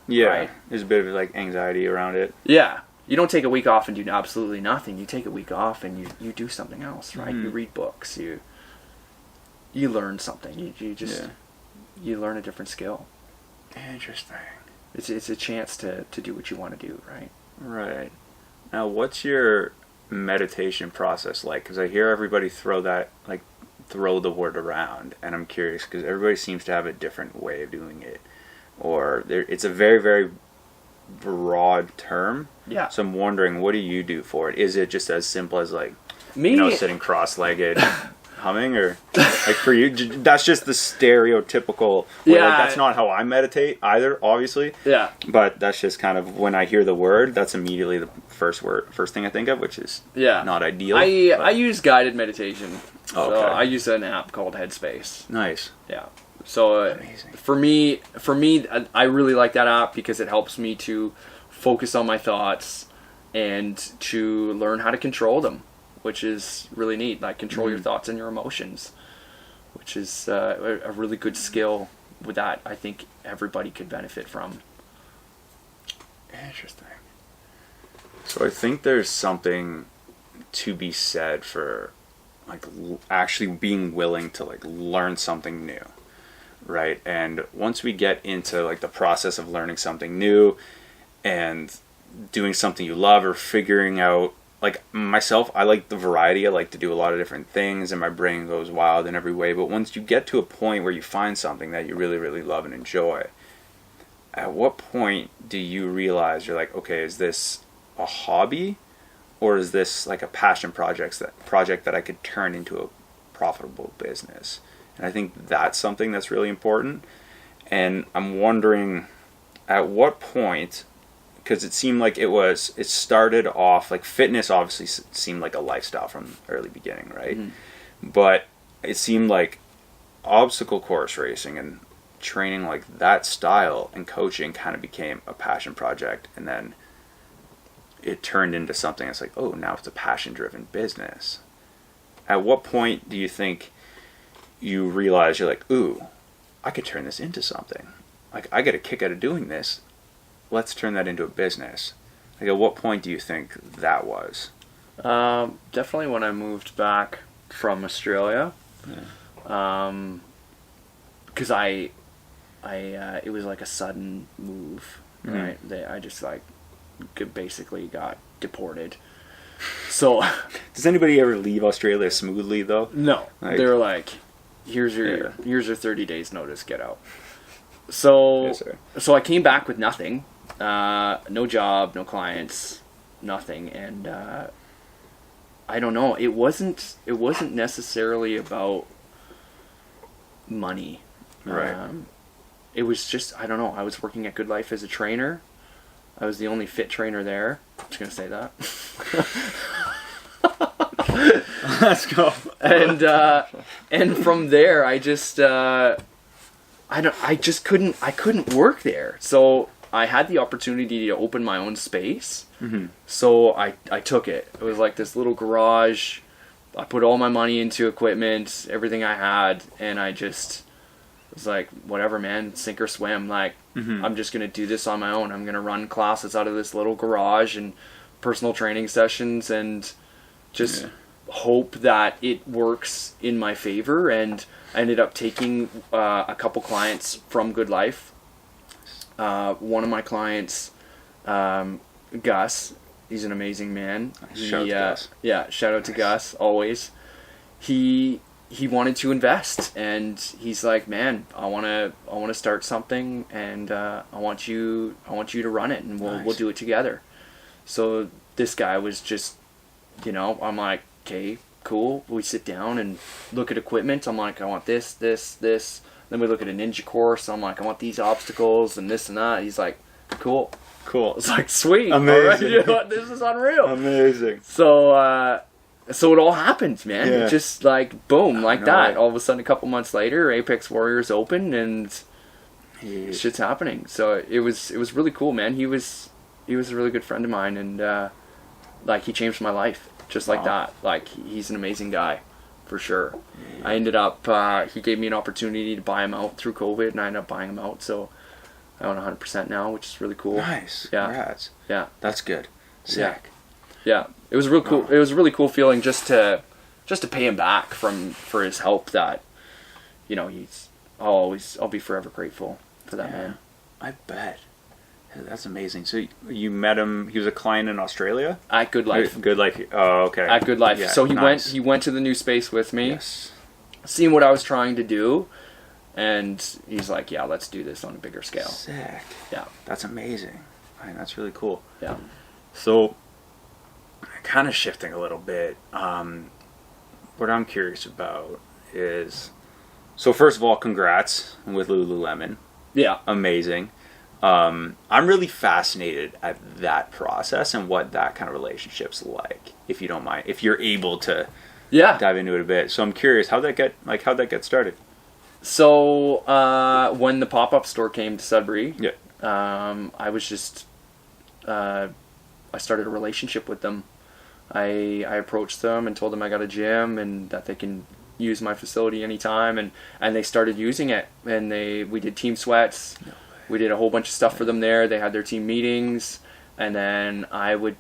Yeah, right? There's a bit of like anxiety around it. Yeah. You don't take a week off and do absolutely nothing. You take a week off and you do something else, right? You read books. You learn something. You learn a different skill. Interesting. It's a chance to do what you want to do, right? Right. Now, what's your meditation process like? Because I hear everybody throw the word around, and I'm curious because everybody seems to have a different way of doing it, or it's a very, very broad term. Yeah. So I'm wondering, what do you do for it? Is it just as simple as like Me, sitting cross-legged, humming, or like for you, that's just the stereotypical way. Yeah. Like, that's not how I meditate either, obviously. Yeah. But that's just kind of when I hear the word, that's immediately the first thing I think of, which is not ideal. I use guided meditation. Oh, so okay. I use an app called Headspace. Nice. Yeah. So Amazing. for me, I really like that app because it helps me to focus on my thoughts and to learn how to control them, which is really neat. Like control your thoughts and your emotions, which is a really good skill with that I think everybody could benefit from. Interesting. So I think there's something to be said for like actually being willing to like learn something new. Right, and once we get into like the process of learning something new and doing something you love or figuring out, like myself, I like the variety. I like to do a lot of different things and my brain goes wild in every way. But once you get to a point where you find something that you really, really love and enjoy, at what point do you realize you're like, okay, is this a hobby or is this like a passion project that I could turn into a profitable business? And I think that's something that's really important. And I'm wondering at what point, because it seemed like it started off, like fitness obviously seemed like a lifestyle from the early beginning, right? Mm-hmm. But it seemed like obstacle course racing and training like that style and coaching kind of became a passion project, and then it turned into something that's like, oh, now it's a passion-driven business. At what point do you think you realize you're like, ooh, I could turn this into something? Like, I get a kick out of doing this. Let's turn that into a business. Like, at what point do you think that was? Definitely when I moved back from Australia. Yeah. Because it was like a sudden move, right? Mm-hmm. I just like basically got deported. So, does anybody ever leave Australia smoothly though? No, they're like, here's your 30 days notice, get out. So, yes, so I came back with nothing, no job, no clients, nothing, and I don't know. It wasn't necessarily about money. Right. It was just, I don't know. I was working at Good Life as a trainer. I was the only fit trainer there. I'm just gonna say that. Let's go. And from there, I just couldn't work there. So I had the opportunity to open my own space. Mm-hmm. So I took it. It was like this little garage. I put all my money into equipment, everything I had, and I just was like, whatever, man, sink or swim. Like, mm-hmm. I'm just going to do this on my own. I'm going to run classes out of this little garage and personal training sessions and just hope that it works in my favor. And I ended up taking a couple clients from Good Life. One of my clients, Gus, he's an amazing man. Shout out to Gus. Yeah, shout out to Gus, always. He wanted to invest, and he's like, man, I want to start something, and I want you to run it, and we'll do it together. So this guy was just, I'm like, okay, cool. We sit down and look at equipment. I'm like, I want this. Then we look at a ninja course. I'm like, I want these obstacles and this and that. He's like, cool. It's like, sweet. Amazing. All right, this is unreal. Amazing. So it all happened, man. Yeah. It just like boom, like that. All of a sudden, a couple months later, Apex Warriors opened, and shit's happening. So it was really cool, man. He was a really good friend of mine, and like he changed my life just like that. Like he's an amazing guy, for sure. Yeah. I ended up he gave me an opportunity to buy him out through COVID, and I ended up buying him out. So I own 100% now, which is really cool. Nice. Yeah. Congrats. Yeah. That's good. Sick. Yeah. It was real cool. It was a really cool feeling just to pay him back for his help. That, I'll be forever grateful for that man. I bet. That's amazing. So you met him. He was a client in Australia at Good Life. Good Life. Oh, okay. At Good Life. Yeah, so he went to the new space with me. Yes. Seeing what I was trying to do, and he's like, "Yeah, let's do this on a bigger scale." Sick. Yeah. That's amazing. That's really cool. Yeah. So, kind of shifting a little bit, what I'm curious about is, so first of all, congrats with Lululemon. Yeah. Amazing. I'm really fascinated at that process and what that kind of relationship's like, if you don't mind, if you're able to dive into it a bit. So I'm curious, how'd that get started? So, when the pop-up store came to Sudbury, I was just, I started a relationship with them. I approached them and told them I got a gym and that they can use my facility anytime, and they started using it, and we did team sweats. No way. We did a whole bunch of stuff for them there. They had their team meetings, and then I would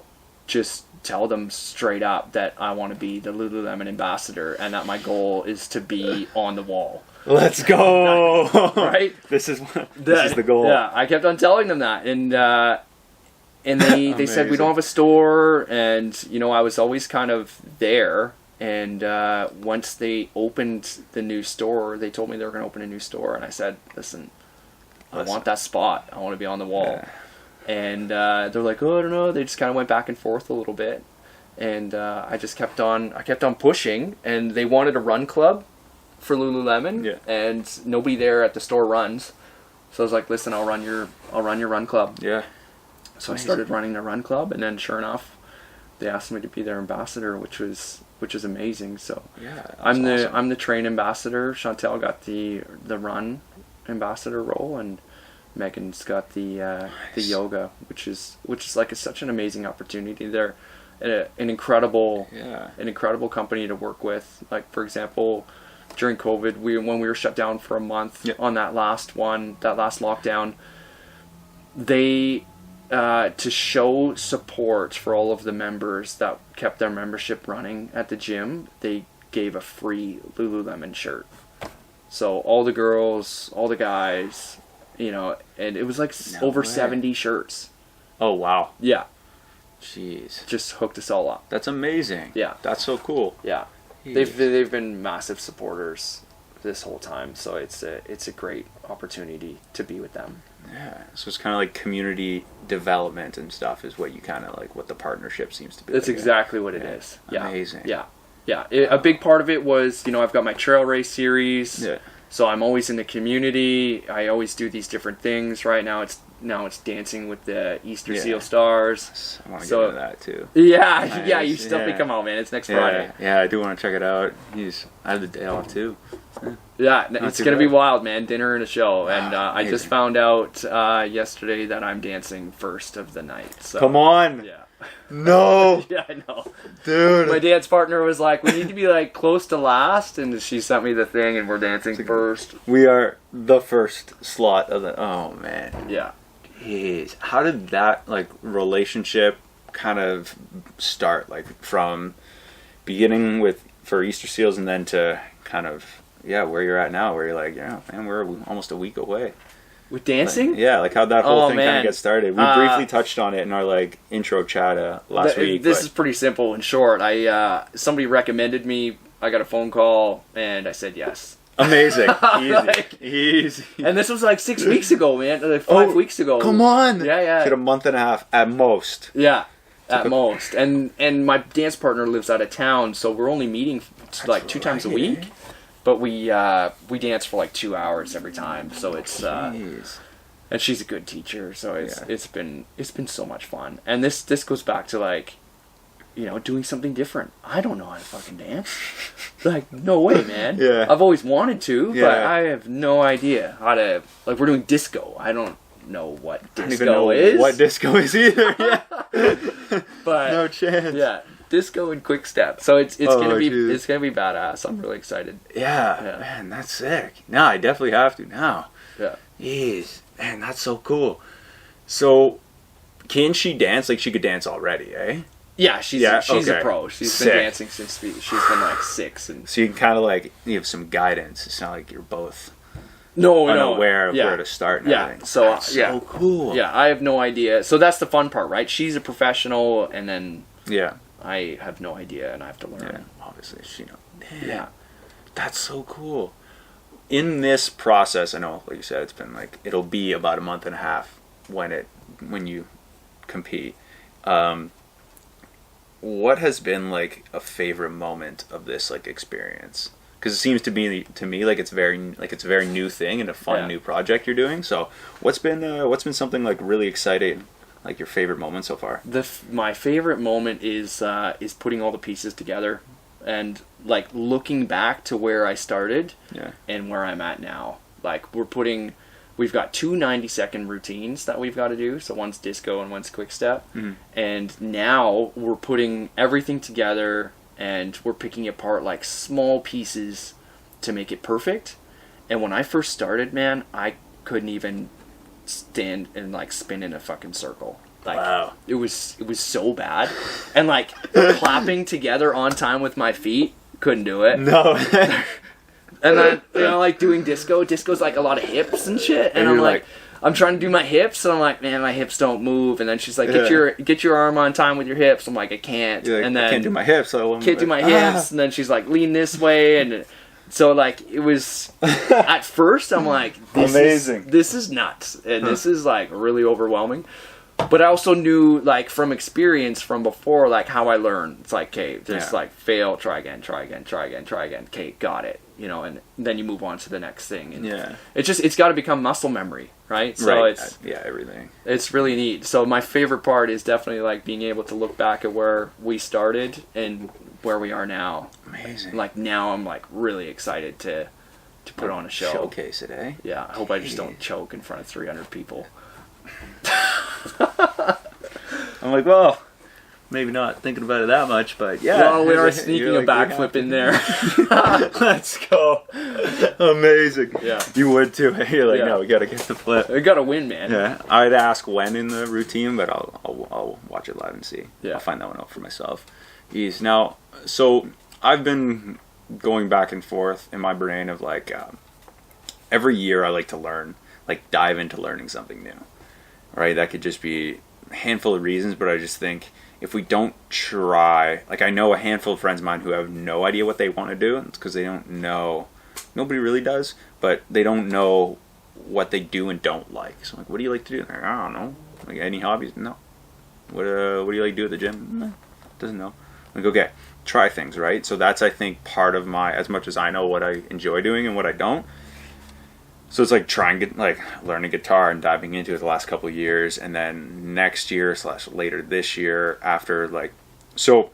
just tell them straight up that I want to be the Lululemon Ambassador and that my goal is to be on the wall. Let's go! Right? This is the goal. Yeah, I kept on telling them that, and they said we don't have a store, and I was always kind of there. And once they opened the new store, they told me they were going to open a new store, and I said, listen, I want that spot. I want to be on the wall. Yeah. And they're like, oh, I don't know. They just kind of went back and forth a little bit, and I kept on pushing, and they wanted a run club for Lululemon, and nobody there at the store runs. So I was like, listen, I'll run your run club. Yeah. So I started running the run club, and then sure enough, they asked me to be their ambassador, which was amazing. So Yeah. I'm awesome. the train ambassador. Chantel got the run ambassador role, and Megan's got the yoga, which is like such an amazing opportunity. They're an incredible company to work with. Like, for example, during COVID, when we were shut down for a month on that last lockdown, they to show support for all of the members that kept their membership running at the gym, they gave a free Lululemon shirt. So all the girls, all the guys, you know, and it was like over 70 shirts. Oh, wow. Yeah. Jeez. Just hooked us all up. That's amazing. Yeah. That's so cool. Yeah. They've been massive supporters this whole time, so it's a great opportunity to be with them. Yeah. So it's kind of like community development and stuff is what you kind of like, what the partnership seems to be. That's like. exactly what it is. Yeah. Amazing. Yeah. Yeah. A big part of it was, you know, I've got my trail race series. Yeah. So I'm always in the community. I always do these different things. Right now it's dancing with the Easter Seal Stars. I want to get into that too. Yeah, Nice. yeah, you still think come out, man. It's next Friday. Yeah, I do want to check it out. I have the day off too. Yeah, Not it's too going to be bad. wild, man. Dinner and a show. And I just amazing. found out yesterday that I'm dancing first of the night. So Come on. Yeah. No. Yeah, I know. Dude. My dance partner was like, we need to be like close to last, and she sent me the thing, and we're dancing first. We are the first slot of the. Oh man. Yeah. Jeez. How did that like relationship kind of start? Like from beginning for Easter Seals, and then to kind of where you're at now, where you're like, yeah, man, we're almost a week away. With dancing? Like how'd that whole thing kind man. of get started? We briefly touched on it in our like intro chat last week. This is pretty simple and short. Somebody recommended me. I got a phone call, and I said yes. Amazing. Easy. Like, Easy. And this was like 6 weeks ago, man. Like 5 weeks ago. Come on. Yeah. Get a month and a half at most. Yeah, at most. And my dance partner lives out of town, so we're only meeting like 2 times a week. But we dance for like 2 hours every time, so it's and she's a good teacher, so it's been so much fun. And this goes back to like, you know, doing something different. I don't know how to fucking dance. Like, no way, man. Yeah. I've always wanted to, Yeah. but I have no idea how to. Like, we're doing disco. I don't know what disco I don't even know is. what disco is either. Yeah. But No chance. yeah, disco and quick step. So it's gonna be geez. it's gonna be badass. I'm really excited. Yeah, man, that's sick. No, I definitely have to now. Yeah. Jeez, man, that's so cool. So, can she dance? Like, she could dance already, eh? Yeah, she's okay. a pro. She's Sick. been dancing since she's been like 6. And So you can kind of like, you have some guidance. It's not like you're both no, unaware of where to start and everything. So That's yeah, so cool. Yeah, I have no idea. So that's the fun part, right? She's a professional, and then Yeah. I have no idea, and I have to learn. Yeah. Obviously, she knows. Yeah. That's so cool. In this process, I know, like you said, it's been like, it'll be about a month and a half when you compete. What has been like a favorite moment of this like experience? Because it seems to me like it's a very new thing and a fun new project you're doing. So what's been something like really exciting, like your favorite moment so far? My favorite moment is putting all the pieces together, and like looking back to where I started and where I'm at now. Like we've got 2 90-second routines that we've got to do. So one's disco and one's quick step. Mm-hmm. And now we're putting everything together, and we're picking apart like small pieces to make it perfect. And when I first started, man, I couldn't even stand and like spin in a fucking circle. Like, wow. It was so bad. And like clapping together on time with my feet, couldn't do it. No. And then, you know, like doing disco's like a lot of hips and shit. And I'm like, I'm trying to do my hips, and I'm like, man, my hips don't move. And then she's like, get your arm on time with your hips. I'm like, I can't. Like, and then I can't do my hips. Can't do my hips. And then she's like, lean this way. And so like it was at first I'm like, this is nuts, and this is like really overwhelming. But I also knew, like, from experience from before, like, how I learned. It's like, okay, just, like, fail, try again. Okay, got it. and then you move on to the next thing. And Yeah. it's got to become muscle memory, right? So right. Everything. It's really neat. So my favorite part is definitely like being able to look back at where we started and where we are now. Amazing. Like now I'm like really excited to put on a show. Showcase it, eh? Yeah, I hope I just don't choke in front of 300 people. I'm like, well, maybe not thinking about it that much, but yeah. Well, we are sneaking a backflip in there. Let's go. Amazing. Yeah. You would too. You're like, Yeah. no, we got to get the flip. We gotta win, man. Yeah. I'd ask when in the routine, but I'll watch it live and see. Yeah. I'll find that one out for myself. Ease. Now, so I've been going back and forth in my brain of like, every year I like to learn, like dive into learning something new. Right? That could just be a handful of reasons, but I just think if we don't try, like I know a handful of friends of mine who have no idea what they want to do. It's because they don't know. Nobody really does, but they don't know what they do and don't like. So I'm like, what do you like to do? Like, I don't know. Like any hobbies? No. What do you like to do at the gym? No. Doesn't know. I'm like, okay, try things, right? So that's, I think, part of my, as much as I know what I enjoy doing and what I don't. So it's like learning guitar and diving into it the last couple of years, and then next year / later this year after so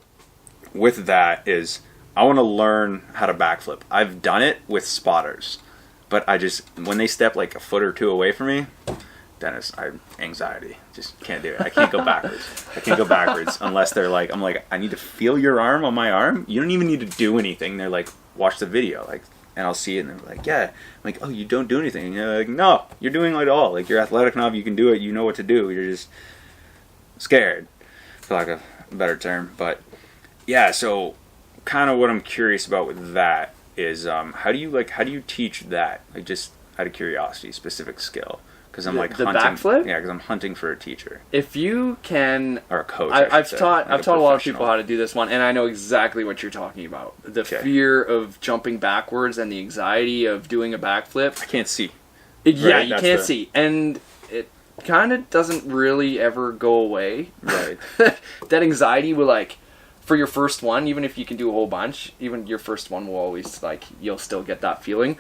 with that is I want to learn how to backflip. I've done it with spotters, but I just, when they step like a foot or two away from me, Dennis, anxiety, just can't do it. I can't go backwards. Unless they're like, I'm like, I need to feel your arm on my arm. You don't even need to do anything. They're like, watch the video, like. And I'll see it, and they're like, yeah. I'm like, oh, you don't do anything. And they're like, no, you're doing it all. Like, you're athletic enough, you can do it, you know what to do. You're just scared, for lack of a better term. But, yeah, so kind of what I'm curious about with that is how do you teach that? Like, just out of curiosity, specific skill. Because I'm like the hunting. backflip? Yeah, because I'm hunting for a teacher. If you can, or a coach. I've taught a lot of people how to do this one, and I know exactly what you're talking about. The fear of jumping backwards and the anxiety of doing a backflip. I can't see. Yeah, you can't see, and it kind of doesn't really ever go away. Right. That anxiety will for your first one, even if you can do a whole bunch, even your first one will always you'll still get that feeling,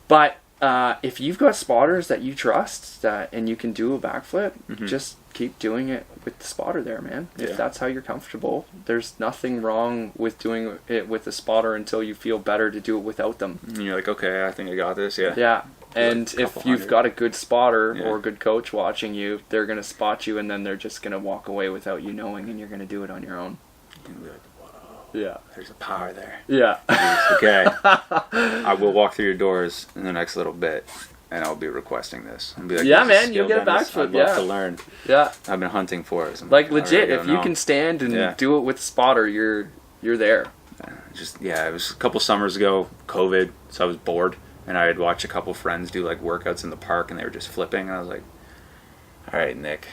but. If you've got spotters that you trust and you can do a backflip, just keep doing it with the spotter there, man. If that's how you're comfortable, there's nothing wrong with doing it with the spotter until you feel better to do it without them. And you're like, okay, I think I got this, yeah. Yeah, and if you've got a good spotter or a good coach watching you, they're going to spot you and then they're just going to walk away without you knowing, and you're going to do it on your own. You're gonna be like, yeah. There's a power there. Yeah. Okay. I will walk through your doors in the next little bit, and I'll be requesting this. I'll be like, yeah, man, you'll get a backflip. I'd love to learn. Yeah. I've been hunting for it. So legit, if you can stand and do it with a spotter, you're there. It was a couple summers ago, COVID, so I was bored, and I had watched a couple friends do workouts in the park, and they were just flipping, and I was like, all right, Nick.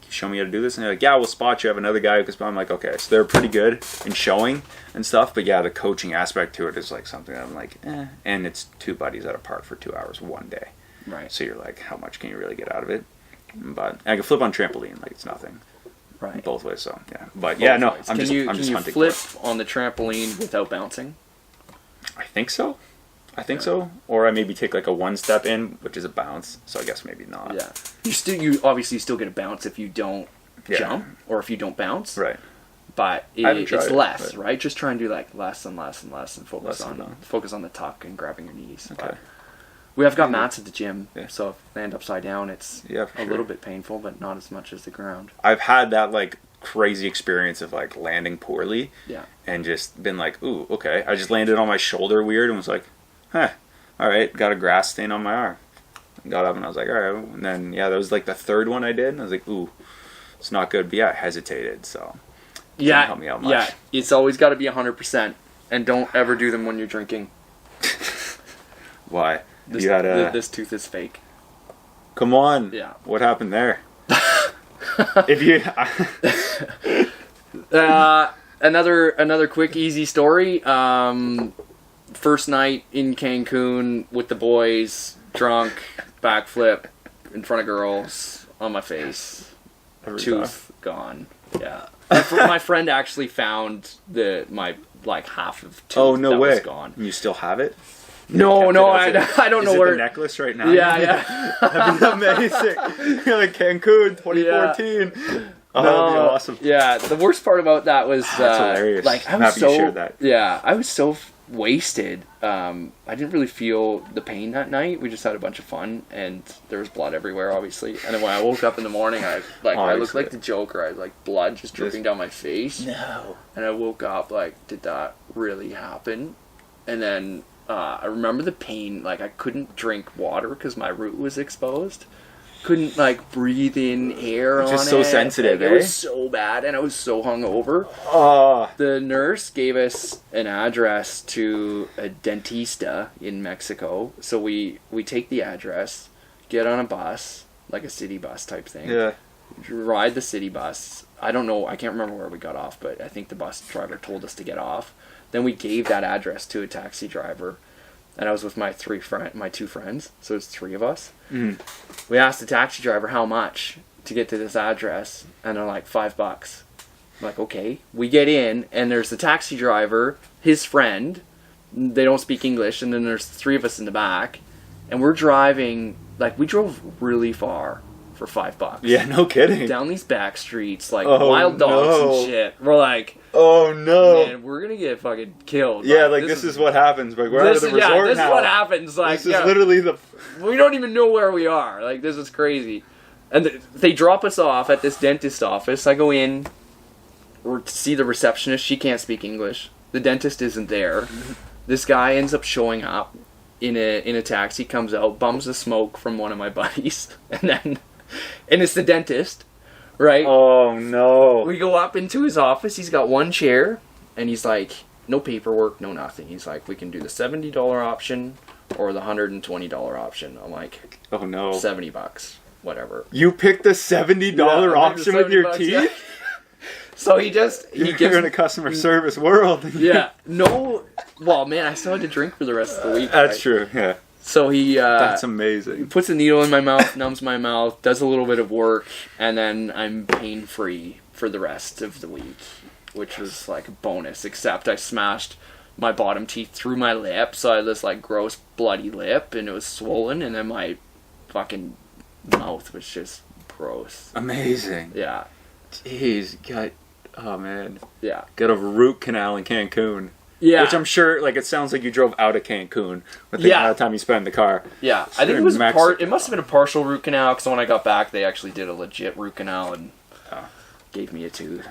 Show me how to do this, and they're like, yeah, we'll spot you. I have another guy who can spot. I'm like, okay, so they're pretty good in showing and stuff, but yeah, the coaching aspect to it is something that I'm like, and it's two buddies at a park for 2 hours one day, right? So you're like, how much can you really get out of it? But I can flip on trampoline, it's nothing, right? Both ways, so yeah, but yeah, no, I'm just hunting. Flip on the trampoline without bouncing? I think so. So, or I maybe take a one step in, which is a bounce. So I guess maybe not. Yeah, you obviously still get a bounce if you don't jump or if you don't bounce. Right. But it's less, right? Just try and do less and less and less, and focus on the tuck and grabbing your knees. Okay. But we have got mats at the gym, so if they land upside down, it's a little bit painful, but not as much as the ground. I've had that crazy experience of landing poorly. Yeah. And just been ooh, okay. I just landed on my shoulder weird and was like, huh, all right, got a grass stain on my arm. Got up and I was like, all right. And then, that was the third one I did. And I was like, ooh, it's not good. But yeah, I hesitated, so it didn't help me out much. Yeah, it's always got to be 100%. And don't ever do them when you're drinking. Why? This tooth is fake. Come on. Yeah. What happened there? If you... Another quick, easy story. First night in Cancun with the boys, drunk, backflip in front of girls, on my face, tooth gone. Yeah, my friend actually found my like half of tooth Oh, no that way. was gone. You still have it? No, I don't Is know it where. the necklace right now? Yeah. That'd be amazing. You're like Cancun 2014. Oh, that'd be awesome. Yeah, the worst part about that was That's hilarious. like I I'm was happy so you shared that. yeah, I was so wasted. I didn't really feel the pain that night. We just had a bunch of fun, and there was blood everywhere, obviously. And then when I woke up in the morning, I looked like the Joker. I had like blood just dripping down my face. No. And I woke up like, did that really happen? And then I remember the pain. Like I couldn't drink water because my root was exposed. Couldn't like breathe in air on it. Just so sensitive, It was so bad, and I was so hungover. Oh. The nurse gave us an address to a dentista in Mexico. So we take the address, get on a bus, like a city bus type thing. Yeah. Ride the city bus. I don't know. I can't remember where we got off, but I think the bus driver told us to get off. Then we gave that address to a taxi driver. And I was with my two friends, so it's three of us. Mm. We asked the taxi driver how much to get to this address, and they're like $5. I'm like, okay. We get in, and there's the taxi driver, his friend. They don't speak English, and then there's three of us in the back, and we're driving. Like we drove really far for $5. Yeah, no kidding. Down these back streets, like Oh, wild dogs no. and shit. We're like, Oh no. man, we're gonna get fucking killed. Yeah, like this is what happens. Like we're out of the resort this now. is what happens. Like This is literally the. we don't even know where we are. Like this is crazy. And they drop us off at this dentist office. I go in, to see the receptionist. She can't speak English. The dentist isn't there. This guy ends up showing up in a taxi. Comes out, bums the smoke from one of my buddies, and it's the dentist. Right? Oh no. We go up into his office. He's got one chair, and he's like, no paperwork, no nothing. He's like, we can do the $70 option or the $120 option. I'm like, Oh no. $70, whatever. You picked the $70 option with your $70, teeth? yeah. So he gives You're in a customer service world. yeah, no. Well, man, I still had to drink for the rest of the week. That's right? true. Yeah. So he That's amazing. puts a needle in my mouth, numbs my mouth, does a little bit of work, and then I'm pain free for the rest of the week, which was like a bonus. Except I smashed my bottom teeth through my lip, so I had this like gross bloody lip, and it was swollen, and then my fucking mouth was just gross. Amazing. Yeah, Jeez, oh man, yeah, got a root canal in Cancun. yeah. Which I'm sure, like, it sounds like you drove out of Cancun with the amount of time you spent in the car. Yeah, I think Sure, it was Mexico. it must have been a partial root canal, because when I got back, they actually did a legit root canal and gave me a tooth.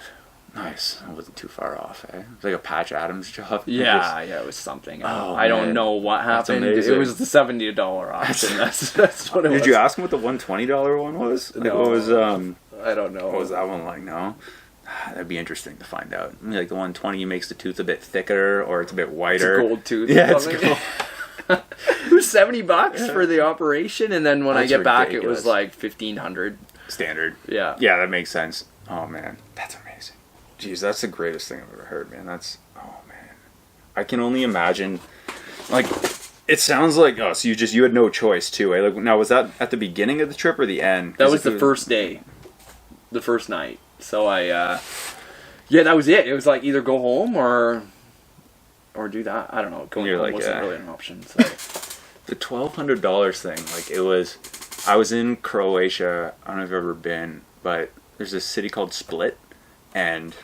Nice. I wasn't too far off, eh? It was like a Patch Adams job. Yeah, it was something. Oh, I don't man. know what That's happened. amazing. It was the $70 option. That's what it was. Did you ask him what the $120 one was? Like, No. what was, I don't know. what was that one like? No? That'd be interesting to find out. I mean, like the 120 makes the tooth a bit thicker or it's a bit It's whiter. a gold tooth. Yeah, or it's something. gold. It was $70 for the operation, and then when I That's get back, it ridiculous. was like $1,500. Standard. Yeah. Yeah, that makes sense. Oh, man. That's amazing. Jeez, that's the greatest thing I've ever heard, man. Oh, man. I can only imagine, like, it sounds like, so you had no choice, too, eh? Like, now, was that at the beginning of the trip or the end? That was the first day. The first night. So that was it. It was like either go home or do that. I don't know. Going You're home like, wasn't really an option. So. The $1,200 thing, like, I was in Croatia. I don't know if you've ever been, but there's this city called Split, and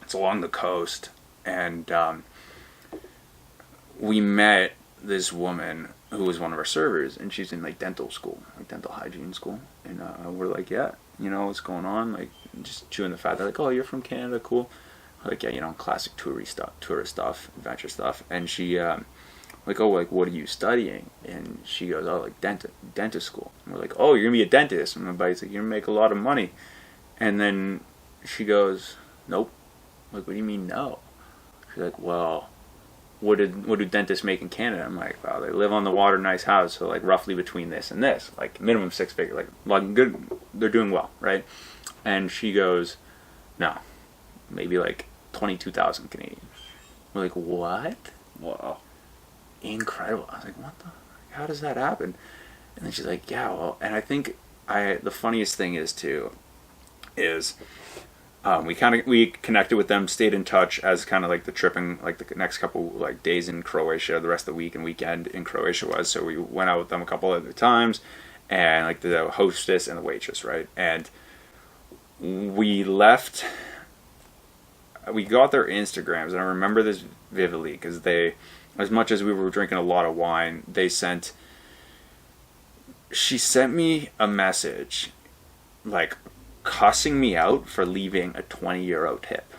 it's along the coast, and we met this woman who was one of our servers, and she's in like dental school, like dental hygiene school, and we're like, yeah, what's going on, like just chewing the fat. They're like, oh, you're from Canada, cool. We're like, yeah, classic tourist stuff, adventure stuff. And she like, oh, like, what are you studying? And she goes, oh, like dentist school. And we're like, oh, you're gonna be a dentist. And my buddy's like, you're gonna make a lot of money. And then she goes, nope. I'm like, what do you mean no? She's like, well, what do dentists make in Canada? I'm like, well, they live on the water, nice house, so like roughly between this and this, like minimum 6 figure, like good, they're doing well, right? And she goes, no, maybe like 22,000 Canadian. We're like, what? Wow. Incredible. I was like, how does that happen? And then she's like, yeah, well, and I think the funniest thing is we connected with them, stayed in touch as kind of like the tripping, like the next couple like days in Croatia, the rest of the week and weekend in Croatia was. So we went out with them a couple other times, and like the hostess and the waitress, right? And we left. We got their Instagrams, and I remember this vividly because they, as much as we were drinking a lot of wine, she sent me a message, like, cussing me out for leaving a 20-euro tip.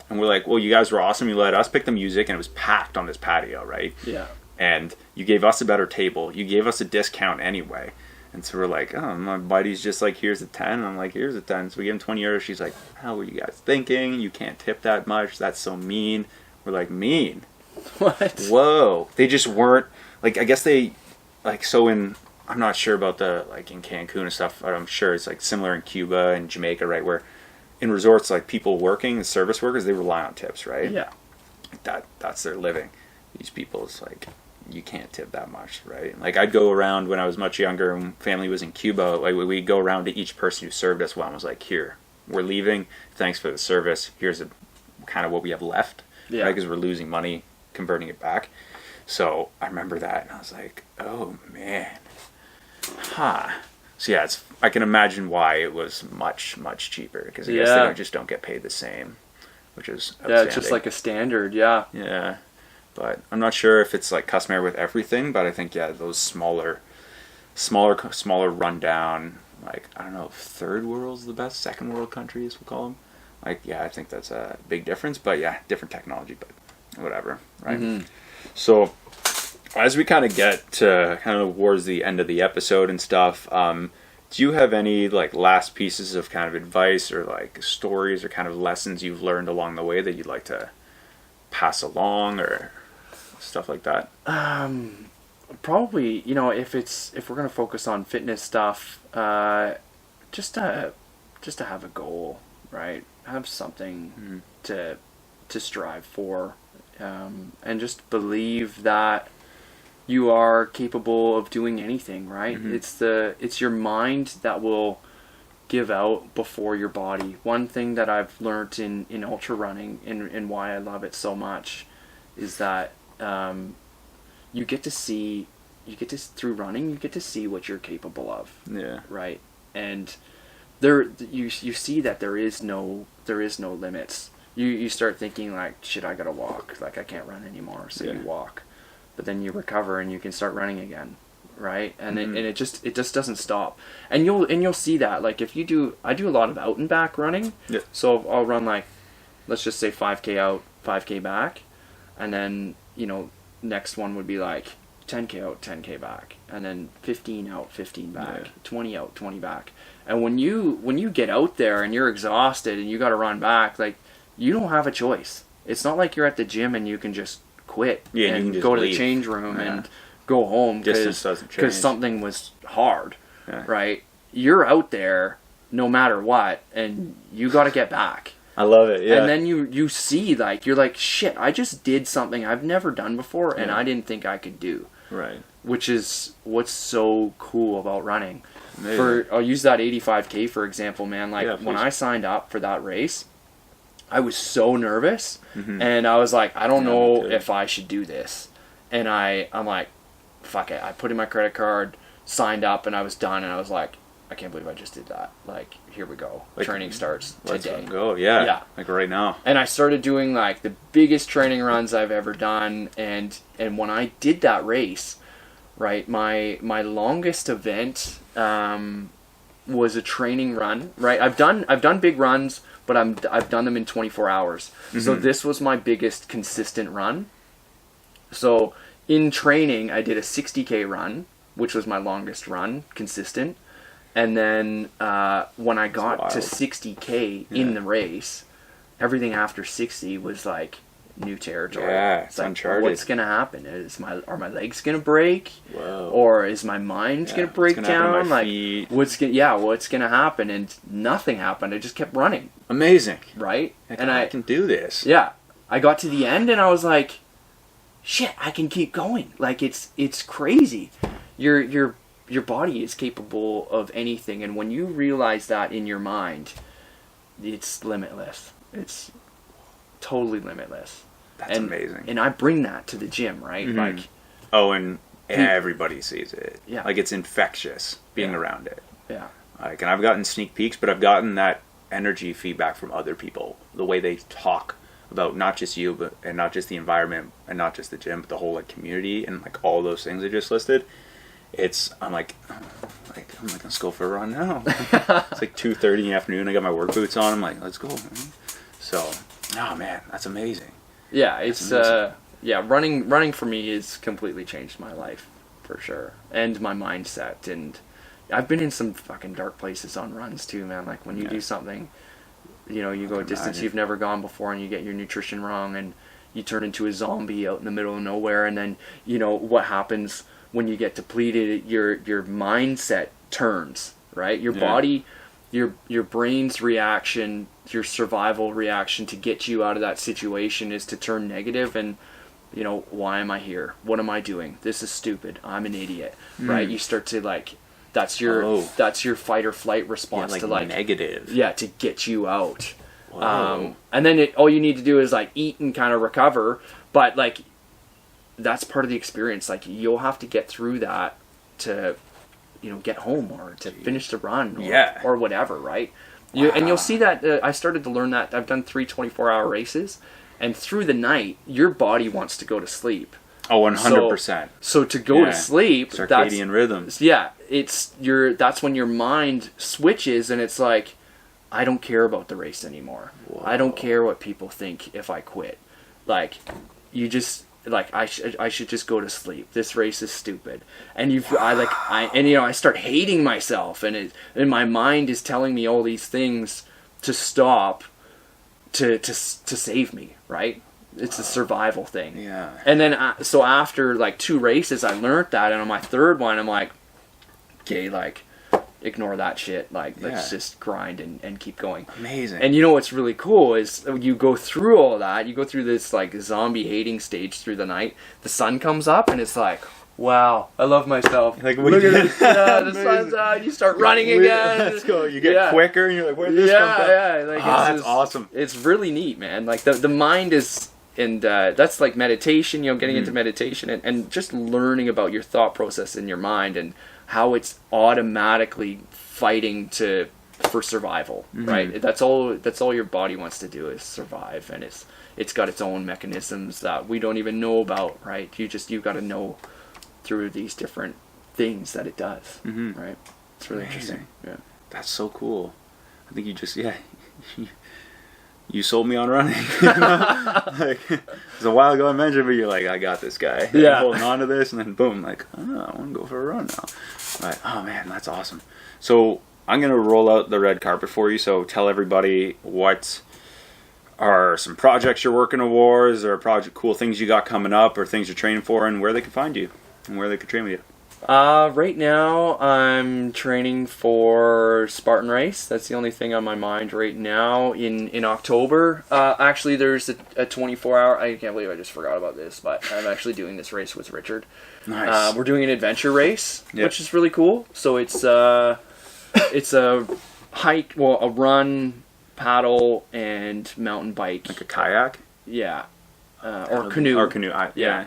And we're like, well, you guys were awesome. You let us pick the music, and it was packed on this patio, right? Yeah. And you gave us a better table. You gave us a discount anyway. And so we're like, oh, my buddy's just like, here's a 10. And I'm like, here's a 10. So we give him 20 euros. She's like, how were you guys thinking? You can't tip that much. That's so mean. We're like, mean? What? Whoa. They just weren't, like, I guess they, like, so in, I'm not sure about the, like, in Cancun and stuff, but I'm sure it's, like, similar in Cuba and Jamaica, right, where in resorts, like, people working, service workers, they rely on tips, right? Yeah. That's their living. These people, it's like, you can't tip that much, right? Like, I'd go around when I was much younger and family was in Cuba, like, we'd go around to each person who served us well and was like, here, we're leaving, thanks for the service, here's kind of what we have left, right? Because we're losing money converting it back. So I remember that, and I was like, oh, man. So yeah, I can imagine why it was much, much cheaper, because I guess they just don't get paid the same, which is outstanding. Yeah, it's just like a standard, yeah. Yeah. But I'm not sure if it's like customary with everything, but I think, yeah, those smaller rundown, like, I don't know if third world's the best, second world countries, we'll call them. Like, yeah, I think that's a big difference, but yeah, different technology, but whatever, right? Mm-hmm. So as we kind of get to kind of towards the end of the episode and stuff, do you have any like last pieces of kind of advice or like stories or kind of lessons you've learned along the way that you'd like to pass along or stuff like that? Probably, if we're gonna focus on fitness stuff, just to have a goal, right? Have something to strive for, and just believe that you are capable of doing anything, right? Mm-hmm. It's your mind that will give out before your body. One thing that I've learned in ultra running and why I love it so much is that through running you get to see what you're capable of. Yeah. Right? And you see that there is no limits. You start thinking like, shit, I gotta walk, like I can't run anymore, so you walk. But then you recover and you can start running again, right? And it just doesn't stop. And you'll see that, like, if I do a lot of out and back running. Yeah. So I'll run, like, let's just say 5K out, 5K back, and then next one would be like 10K out, 10K back, and then 15 out, 15 back, 20 out, 20 back. And when you get out there and you're exhausted and you got to run back, like, you don't have a choice. It's not like you're at the gym and you can just quit and go to the change room and go home because something was hard, right? You're out there no matter what, and you got to get back. I love it, yeah. And then you see, like, you're like, shit, I just did something I've never done before and I didn't think I could do. Right. Which is what's so cool about running. I'll use that 85K for example, man. Like, when I signed up for that race, I was so nervous, and I was like, I don't know if I should do this. And I'm like, fuck it. I put in my credit card, signed up, and I was done, and I was like, I can't believe I just did that. Like, here we go. Like, training starts today. Let's go, yeah. Like right now. And I started doing, like, the biggest training runs I've ever done, and when I did that race, right, my longest event was a training run, right? I've done big runs, but I've done them in 24 hours. So this was my biggest consistent run. So in training, I did a 60K run, which was my longest run, consistent. And then when I got to 60K in the race, everything after 60 was like new territory. Yeah, it's like, uncharted. What's gonna happen? Are my legs gonna break? Whoa. Or is my mind gonna break down? Like, what's gonna happen? And nothing happened. I just kept running. Amazing, right? And I can do this. Yeah, I got to the end and I was like, shit, I can keep going. Like, it's crazy. Your body is capable of anything, and when you realize that in your mind, it's limitless. It's totally limitless. That's amazing. And I bring that to the gym, right? Mm-hmm. Like, and everybody sees it. Yeah. Like, it's infectious being around it. Yeah. Like, and I've gotten sneak peeks, but I've gotten that energy feedback from other people. The way they talk about not just you, but and not just the environment, and not just the gym, but the whole like community and like all those things I just listed. I'm like, let's go for a run now. It's like 2:30 in the afternoon. I got my work boots on. I'm like, let's go. So, oh man, that's amazing. Yeah, it's running for me has completely changed my life for sure, and my mindset. And I've been in some fucking dark places on runs too, man. Like when you do something, you know, you go a distance you've never gone before, and you get your nutrition wrong, and you turn into a zombie out in the middle of nowhere. And then, you know, what happens when you get depleted? Your mindset turns, right? Your body, your brain's reaction, your survival reaction to get you out of that situation is to turn negative. And, you know, why am I here? What am I doing? This is stupid. I'm an idiot, right? You start to like, that's your fight or flight response to like negative. Yeah, to get you out. And then all you need to do is like eat and kind of recover. But like, that's part of the experience. Like, you'll have to get through that to, you know, get home or to finish the run or whatever, right? And you'll see that I started to learn that. I've done 3 24-hour races, and through the night, your body wants to go to sleep. Oh, 100%. So to go to sleep, circadian rhythms. Yeah, that's when your mind switches, and it's like, I don't care about the race anymore. Whoa. I don't care what people think if I quit. Like, you just like I should just go to sleep. This race is stupid. And I start hating myself, and my mind is telling me all these things to stop, to save me, right? It's a survival thing. Yeah. And then so after like 2 races, I learned that, and on my 3rd one, I'm like, okay, like, ignore that shit. Like, let's just grind and keep going. Amazing. And you know what's really cool is you go through all that. You go through this like zombie hating stage through the night. The sun comes up, and it's like, wow, I love myself. Like, look at this. The sun's out. You start running again. Let's go. You get quicker, and you're like, where did this come from? Yeah. Like, that's awesome. It's really neat, man. Like the mind is. And that's like meditation, you know, getting into meditation and just learning about your thought process in your mind and how it's automatically fighting for survival, right? That's all your body wants to do is survive, and it's got its own mechanisms that we don't even know about, right? You got to know through these different things that it does, right? It's really interesting. Yeah, that's so cool. I think you just you sold me on running. Like, it was a while ago I mentioned, but you're like, I got this guy. I'm holding on to this, and then boom, like, I want to go for a run now. Like, oh man, that's awesome. So I'm gonna roll out the red carpet for you. So tell everybody what are some projects you're working towards, or cool things you got coming up, or things you're training for, and where they can find you, and where they can train with you. Right now I'm training for Spartan Race. That's the only thing on my mind right now. In October, actually there's a 24-hour. I can't believe I just forgot about this, but I'm actually doing this race with Richard. Nice. We're doing an adventure race, which is really cool. So it's a hike, a run, paddle, and mountain bike. Like a kayak. Yeah. Or canoe. Or canoe. Yeah.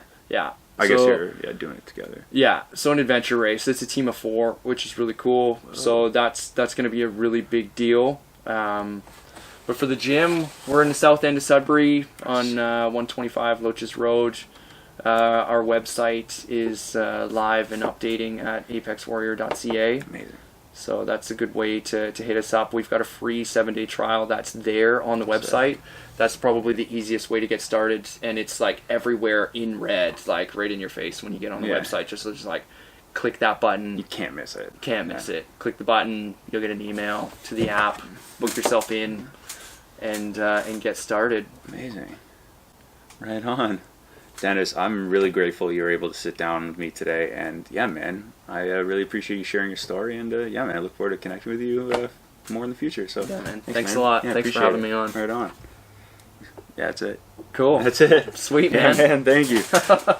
I guess you're doing it together. Yeah, so an adventure race. It's a team of 4, which is really cool. Oh. So that's going to be a really big deal. But for the gym, we're in the south end of Sudbury on 125 Loches Road. Our website is live and updating at apexwarrior.ca. Amazing. So that's a good way to hit us up. We've got a free 7-day trial that's there on the website. That's probably the easiest way to get started, and it's like everywhere in red, like right in your face when you get on the website. Just like click that button. You can't miss it. Can't miss it. Click the button. You'll get an email to the app. Book yourself in, and get started. Amazing. Right on. Dennis, I'm really grateful you were able to sit down with me today, and yeah, man, I really appreciate you sharing your story, and yeah, man, I look forward to connecting with you more in the future. So yeah, man. Thanks a lot. Thanks for having me on. Right on. Yeah, that's it. Cool. That's it. Sweet, man. Yeah, man. Thank you.